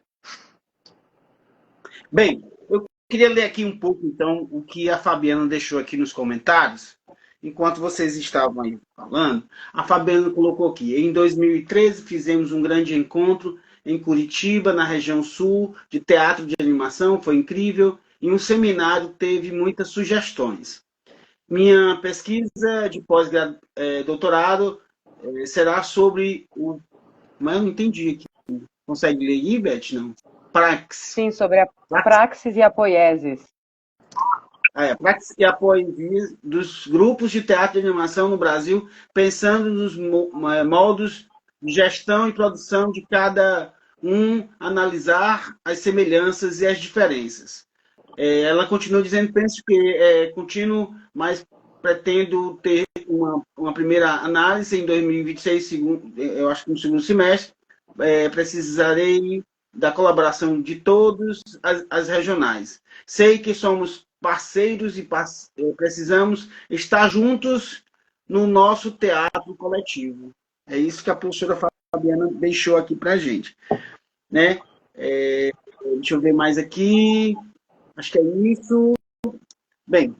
Bem, eu queria ler aqui um pouco, então, o que a Fabiana deixou aqui nos comentários. Enquanto vocês estavam aí falando, a Fabiana colocou aqui: em 2013 fizemos um grande encontro em Curitiba, na região sul, de teatro de animação, foi incrível. Em um seminário teve muitas sugestões. Minha pesquisa de pós-doutorado será sobre o... Mas eu não entendi aqui. Consegue ler aí, Beth? Não. Praxis. Sim, sobre a praxis e a poiesis. Praxis e a poesia dos grupos de teatro de animação no Brasil, pensando nos modos de gestão e produção de cada um, analisar as semelhanças e as diferenças. Ela continua dizendo: penso que é contínuo, mas pretendo ter uma primeira análise em 2026, eu acho que no segundo semestre. Precisarei da colaboração de todas as regionais. Sei que somos parceiros e precisamos estar juntos no nosso teatro coletivo. É isso que a professora Fabiana deixou aqui para a gente. Né? Deixa eu ver mais aqui. Acho que é isso. Bem,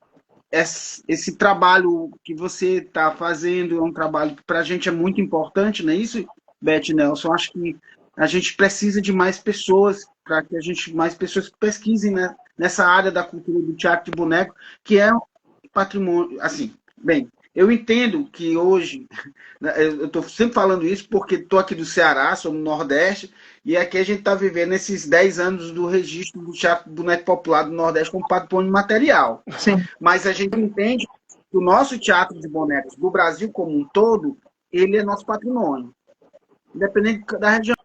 esse trabalho que você está fazendo é um trabalho que para a gente é muito importante, não é isso, Beth e Nelson? Acho que a gente precisa de mais pessoas, para que mais pessoas pesquisem, né, nessa área da cultura do teatro de boneco, que é um patrimônio, assim, bem, eu entendo que hoje, eu estou sempre falando isso porque estou aqui do Ceará, sou no Nordeste, e aqui a gente está vivendo esses 10 anos do registro do teatro de boneco popular do Nordeste como patrimônio material. Sim. Mas a gente entende que o nosso teatro de bonecos do Brasil como um todo, ele é nosso patrimônio. Independente da região,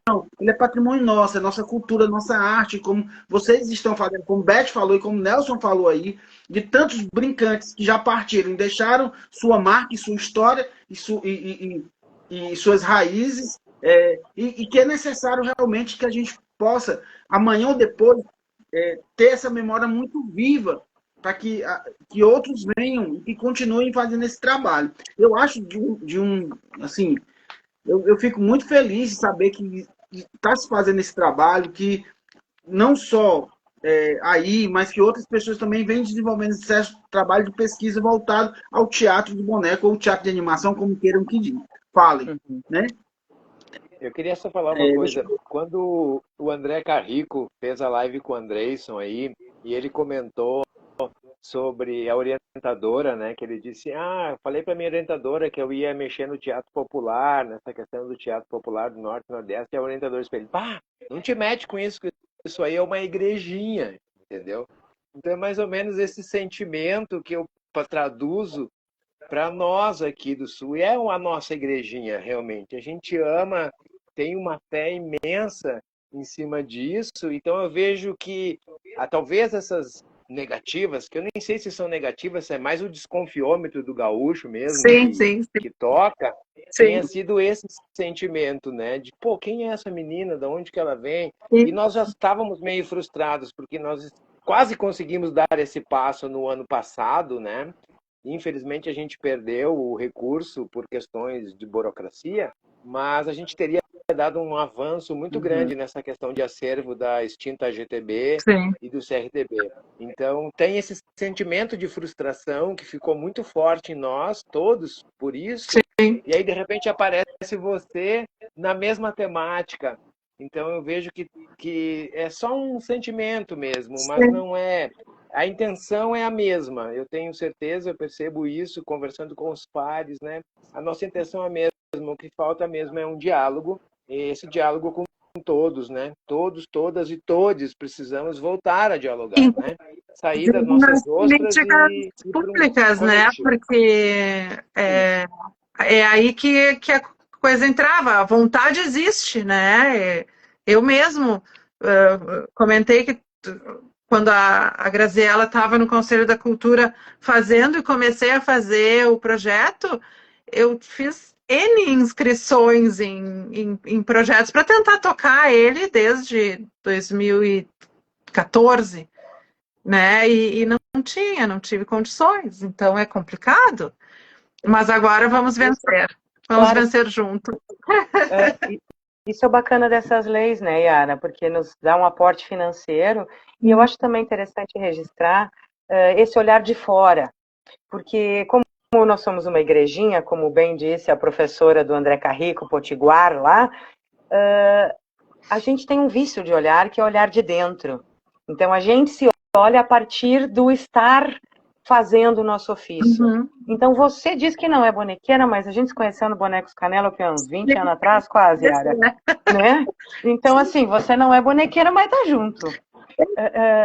ele é patrimônio nosso, é nossa cultura, nossa arte, como vocês estão fazendo, como Beth falou e como Nelson falou aí, de tantos brincantes que já partiram e deixaram sua marca e sua história e suas raízes, e que é necessário realmente que a gente possa, amanhã ou depois, ter essa memória muito viva, para que outros venham e continuem fazendo esse trabalho. Eu acho assim, eu fico muito feliz de saber que está se fazendo esse trabalho, que não só aí, mas que outras pessoas também vêm desenvolvendo esse trabalho de pesquisa voltado ao teatro de boneco ou teatro de animação, como queiram que falem, né? Eu queria só falar uma coisa. Quando o André Carrico fez a live com o Andreison aí, e ele comentou sobre a orientadora, né? Que ele disse, eu falei para minha orientadora que eu ia mexer no teatro popular, nessa questão do teatro popular do Norte e Nordeste, e a orientadora disse para ele, não te mete com isso, que isso aí é uma igrejinha, entendeu? Então é mais ou menos esse sentimento que eu traduzo para nós aqui do Sul. E é a nossa igrejinha, realmente. A gente ama, tem uma fé imensa em cima disso, então eu vejo que talvez essas negativas, que eu nem sei se são negativas, é mais o desconfiômetro do gaúcho mesmo, que toca, tenha sido esse sentimento, né? De, quem é essa menina? De onde que ela vem? E nós já estávamos meio frustrados, porque nós quase conseguimos dar esse passo no ano passado, né? Infelizmente a gente perdeu o recurso por questões de burocracia, mas a gente teria dado um avanço muito grande nessa questão de acervo da extinta GTB e do CRTB. Então, tem esse sentimento de frustração que ficou muito forte em nós, todos, por isso. Sim. E aí, de repente, aparece você na mesma temática. Então, eu vejo que é só um sentimento mesmo, mas não é... A intenção é a mesma, eu tenho certeza, eu percebo isso conversando com os pares, né? A nossa intenção é a mesma, o que falta mesmo é um diálogo, e esse diálogo com todos, né? Todos, todas e todes precisamos voltar a dialogar, né? Sair das nossas ostras e públicas, né? Porque é aí que a coisa entrava, a vontade existe, né? Eu mesmo comentei que quando a Graziella estava no Conselho da Cultura fazendo e comecei a fazer o projeto, eu fiz N inscrições em projetos para tentar tocar ele desde 2014, né? E não tive condições, então é complicado. Mas agora vamos vencer. Vamos vencer junto. Isso é bacana dessas leis, né, Yara? Porque nos dá um aporte financeiro. E eu acho também interessante registrar esse olhar de fora. Porque como nós somos uma igrejinha, como bem disse a professora do André Carrico, Potiguar, lá, a gente tem um vício de olhar, que é o olhar de dentro. Então, a gente se olha a partir do estar fazendo o nosso ofício. Então, você diz que não é bonequeira, mas a gente se conheceu no Bonecos Canela, que uns 20 anos atrás, quase, Yara. Né? Então, assim, você não é bonequeira, mas tá junto.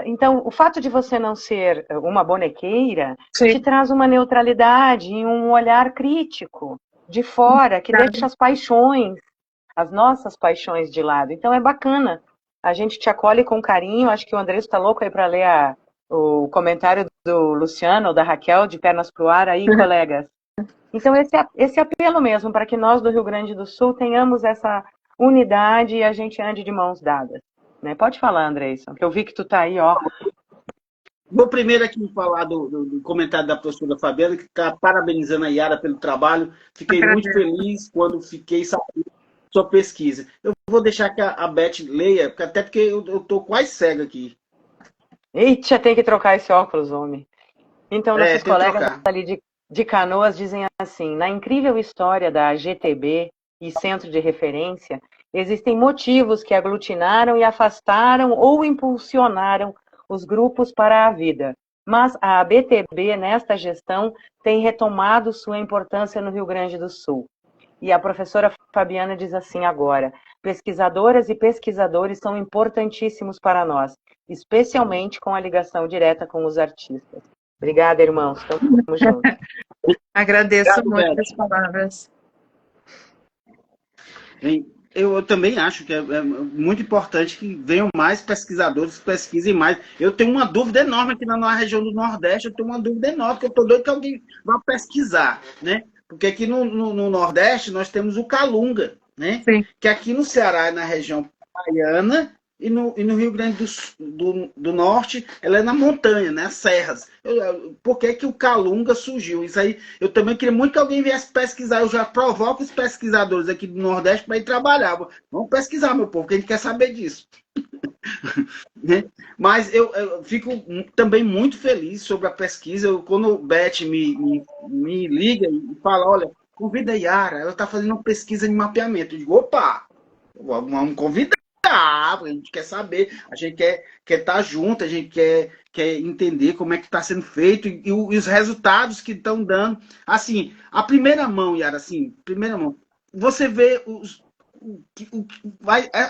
Então, o fato de você não ser uma bonequeira te traz uma neutralidade e um olhar crítico de fora, que deixa as paixões, as nossas paixões de lado. Então, é bacana. A gente te acolhe com carinho. Acho que o André está louco aí para ler o comentário do Luciano ou da Raquel, de pernas pro ar aí, colegas. Então, esse apelo mesmo, para que nós do Rio Grande do Sul tenhamos essa unidade e a gente ande de mãos dadas. Né? Pode falar, Andreison, que eu vi que tu tá aí, ó. Vou primeiro aqui falar do comentário da professora Fabiana, que está parabenizando a Yara pelo trabalho. Fiquei muito feliz quando fiquei sabendo sua pesquisa. Eu vou deixar que a Beth leia, até porque eu estou quase cego aqui. Eita, tem que trocar esse óculos, homem. Então, nossos colegas ali de Canoas dizem assim: na incrível história da GTB e Centro de Referência, existem motivos que aglutinaram e afastaram ou impulsionaram os grupos para a vida. Mas a ABTB, nesta gestão, tem retomado sua importância no Rio Grande do Sul. E a professora Fabiana diz assim agora: pesquisadoras e pesquisadores são importantíssimos para nós, especialmente com a ligação direta com os artistas. Obrigada, irmãos. Estamos juntos. Agradeço muito as palavras. Eu também acho que é muito importante que venham mais pesquisadores, pesquisem mais. Eu tenho uma dúvida enorme aqui na região do Nordeste, eu tenho uma dúvida enorme, porque eu estou doido que alguém vá pesquisar, né? Porque aqui no Nordeste nós temos o Calunga, né? Sim. Que aqui no Ceará, na região praiana, e no Rio Grande do Norte, ela é na montanha, né? As serras. Por que que o Calunga surgiu? Isso aí, eu também queria muito que alguém viesse pesquisar. Eu já provoco os pesquisadores aqui do Nordeste para ir trabalhar. Vamos pesquisar, meu povo, que a gente quer saber disso. Né? Mas eu fico também muito feliz sobre a pesquisa. Quando o Beth me liga e fala, olha, convida a Yara, ela está fazendo uma pesquisa de mapeamento. Eu digo, opa, vamos convidar. A gente quer saber, a gente quer estar junto, a gente quer entender como é que está sendo feito e os resultados que estão dando. Assim, a primeira mão, Yara, assim, primeira mão, você vê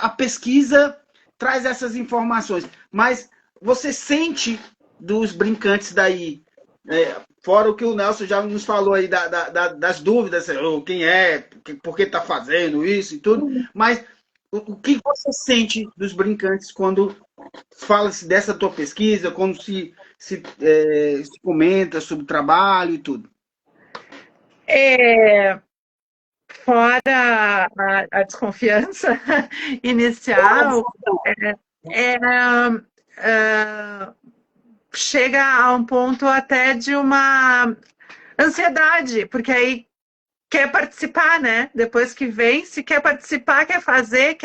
a pesquisa traz essas informações, mas você sente dos brincantes daí, fora o que o Nelson já nos falou aí das dúvidas, quem é, por que está fazendo isso e tudo, mas o que você sente dos brincantes quando fala-se dessa tua pesquisa, quando se comenta sobre o trabalho e tudo? Fora a desconfiança inicial, chega a um ponto até de uma ansiedade, porque aí quer participar, né? Depois que vem, se quer participar, quer fazer,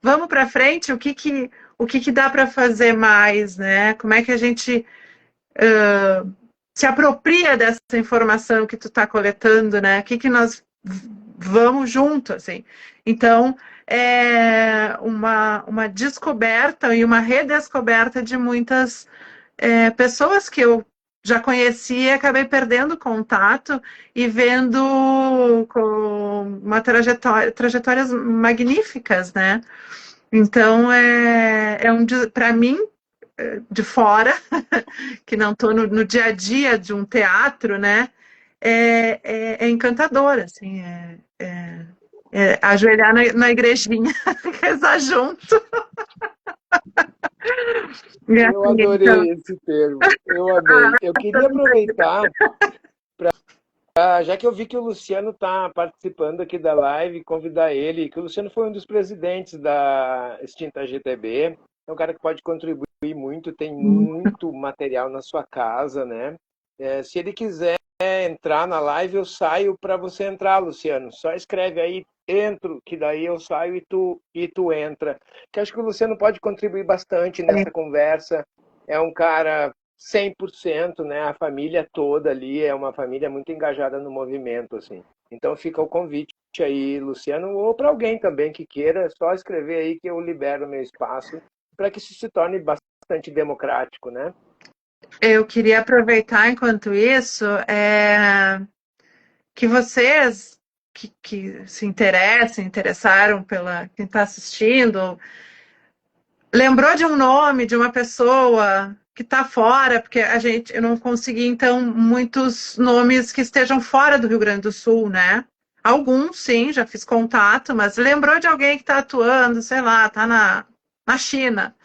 vamos para frente, o que dá para fazer mais, né? Como é que a gente se apropria dessa informação que tu está coletando, né? O que nós vamos junto, assim. Então, é uma descoberta e uma redescoberta de muitas pessoas que eu já conhecia, acabei perdendo contato e vendo com trajetórias magníficas, né? Então, para mim, de fora, que não estou no dia a dia de um teatro, né? É encantador, assim, ajoelhar na igrejinha, rezar junto. Eu adorei esse termo, eu amei. Eu queria aproveitar, já que eu vi que o Luciano está participando aqui da live, convidar ele, que o Luciano foi um dos presidentes da extinta GTB, é um cara que pode contribuir muito, tem muito material na sua casa, né? Se ele quiser entrar na live, eu saio para você entrar, Luciano. Só escreve aí, entro, que daí eu saio e tu entra. Que acho que o Luciano pode contribuir bastante nessa conversa. É um cara 100%, né? A família toda ali é uma família muito engajada no movimento, assim. Então fica o convite aí, Luciano, ou para alguém também que queira, só escrever aí que eu libero o meu espaço para que isso se torne bastante democrático, né? Eu queria aproveitar, enquanto isso, que vocês que se interessaram pela quem está assistindo, lembrou de um nome, de uma pessoa que está fora, porque eu não consegui, então, muitos nomes que estejam fora do Rio Grande do Sul, né? Alguns, sim, já fiz contato, mas lembrou de alguém que está atuando, sei lá, está na China.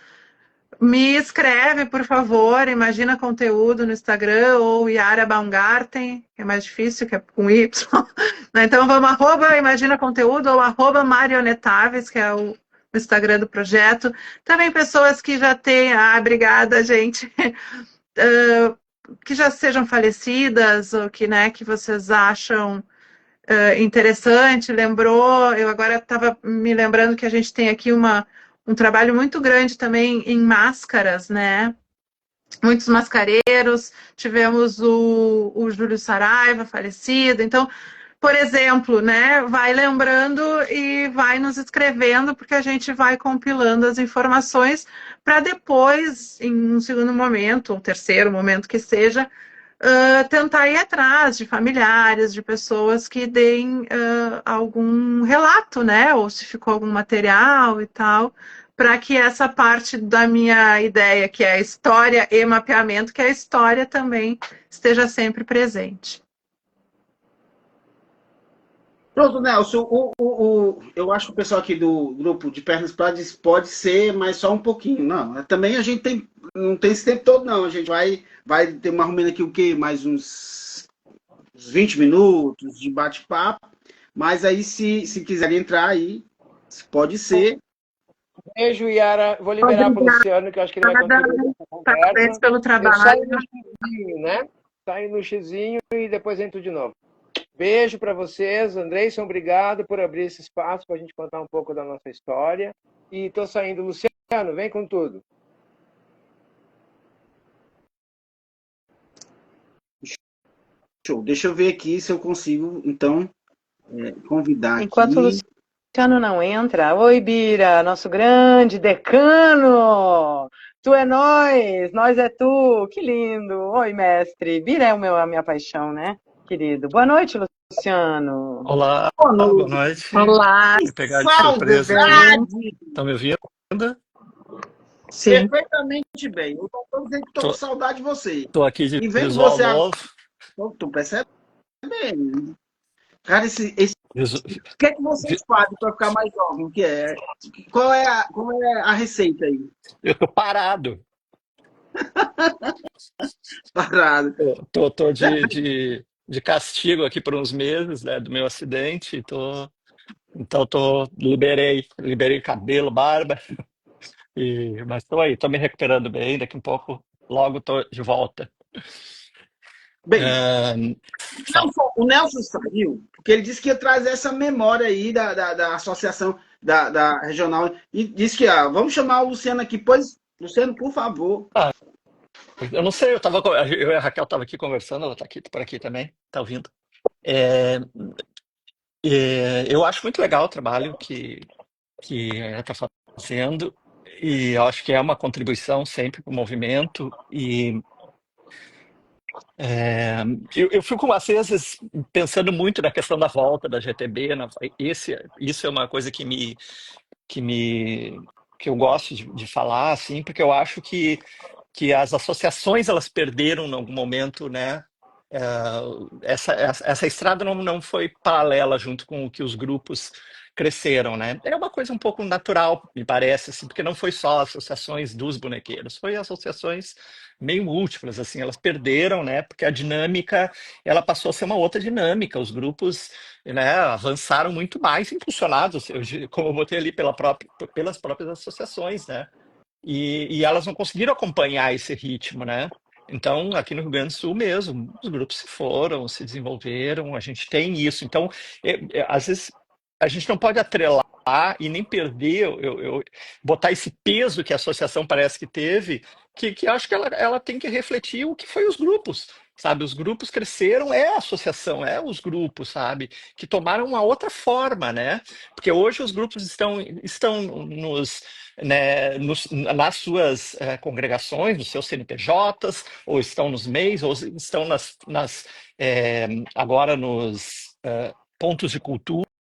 Me escreve, por favor, Imagina Conteúdo no Instagram ou Yara Baumgarten, que é mais difícil, que é com Y. Então vamos @Imagina Conteúdo ou @Marionetáveis, que é o Instagram do projeto. Também pessoas que já têm, obrigada, gente, que já sejam falecidas ou que, né, que vocês acham interessante. Lembrou, eu agora estava me lembrando que a gente tem aqui um trabalho muito grande também em máscaras, né? Muitos mascareiros, tivemos o Júlio Saraiva falecido, então, por exemplo, né, vai lembrando e vai nos escrevendo, porque a gente vai compilando as informações para depois, em um segundo momento, ou terceiro momento que seja, tentar ir atrás de familiares, de pessoas que deem algum relato, né, ou se ficou algum material e tal, para que essa parte da minha ideia, que é a história e mapeamento, que a história também esteja sempre presente. Pronto, Nelson, eu acho que o pessoal aqui do grupo de Pernas para pode ser, mas só um pouquinho. Não, também a gente não tem esse tempo todo, não. A gente vai ter mais ou menos aqui o quê? Mais uns 20 minutos de bate-papo. Mas aí, se quiserem entrar aí, pode ser. Beijo, Yara. Vou liberar para o Luciano, que eu acho que ele vai contribuir com essa conversa. Parabéns pelo Eu trabalho. saio no xizinho, né? Saio no xizinho e depois entro de novo. Beijo para vocês. Andreison, obrigado por abrir esse espaço para a gente contar um pouco da nossa história. E estou saindo. Luciano, vem com tudo. Show. Deixa eu ver aqui se eu consigo, então, convidar Enquanto o aqui. Luciano não entra, oi, Bira, nosso grande decano! Tu é nós é tu, que lindo! Oi, mestre. Bira é a minha paixão, né, querido? Boa noite, Luciano. Olá, Boa boa noite. noite. Olá. Me pegar de Saudade! surpresa aqui. Estão me ouvindo? Sim. Perfeitamente bem. Eu estou dizendo que estou com saudade de você. Estou aqui de E vendo visual você. novo. Tu percebe? Cara, Visu- o que é que vocês fazem para ficar mais jovem? Qual é a receita aí? Eu estou parado. Parado. Tô de castigo aqui por uns meses, né, do meu acidente. Então liberei cabelo, barba. Mas estou aí, estou me recuperando bem. Daqui um pouco, logo estou de volta. Bem, Fala. o Nelson saiu porque ele disse que ia trazer essa memória aí da associação da regional e disse que vamos chamar o Luciano aqui. Pois, Luciano, por favor. Eu não sei, eu e a Raquel estava aqui conversando, ela está aqui, por aqui também, está ouvindo. Eu acho muito legal o trabalho que ela está fazendo, e eu acho que é uma contribuição sempre para o movimento. Eu fico, às vezes, pensando muito na questão da volta da GTB. Isso é uma coisa que eu gosto de falar, assim, porque eu acho que as associações elas perderam em algum momento, né? Essa estrada não foi paralela junto com o que os grupos cresceram, né? É uma coisa um pouco natural, me parece, assim, porque não foi só associações dos bonequeiros, foi associações meio múltiplas, assim, elas perderam, né? Porque a dinâmica, ela passou a ser uma outra dinâmica, os grupos, né, avançaram muito mais, impulsionados, como eu botei ali pelas próprias associações, né? E elas não conseguiram acompanhar esse ritmo, né? Então, aqui no Rio Grande do Sul mesmo, os grupos se foram, se desenvolveram, a gente tem isso. Então, às vezes, a gente não pode atrelar e nem perder, botar esse peso que a associação parece que teve, que eu acho que ela tem que refletir o que foi os grupos, sabe? Os grupos cresceram, é a associação, é os grupos, sabe? Que tomaram uma outra forma, né? Porque hoje os grupos estão né, nas suas congregações, nos seus CNPJs, ou estão nos MEIs, ou estão agora nos pontos de cultura.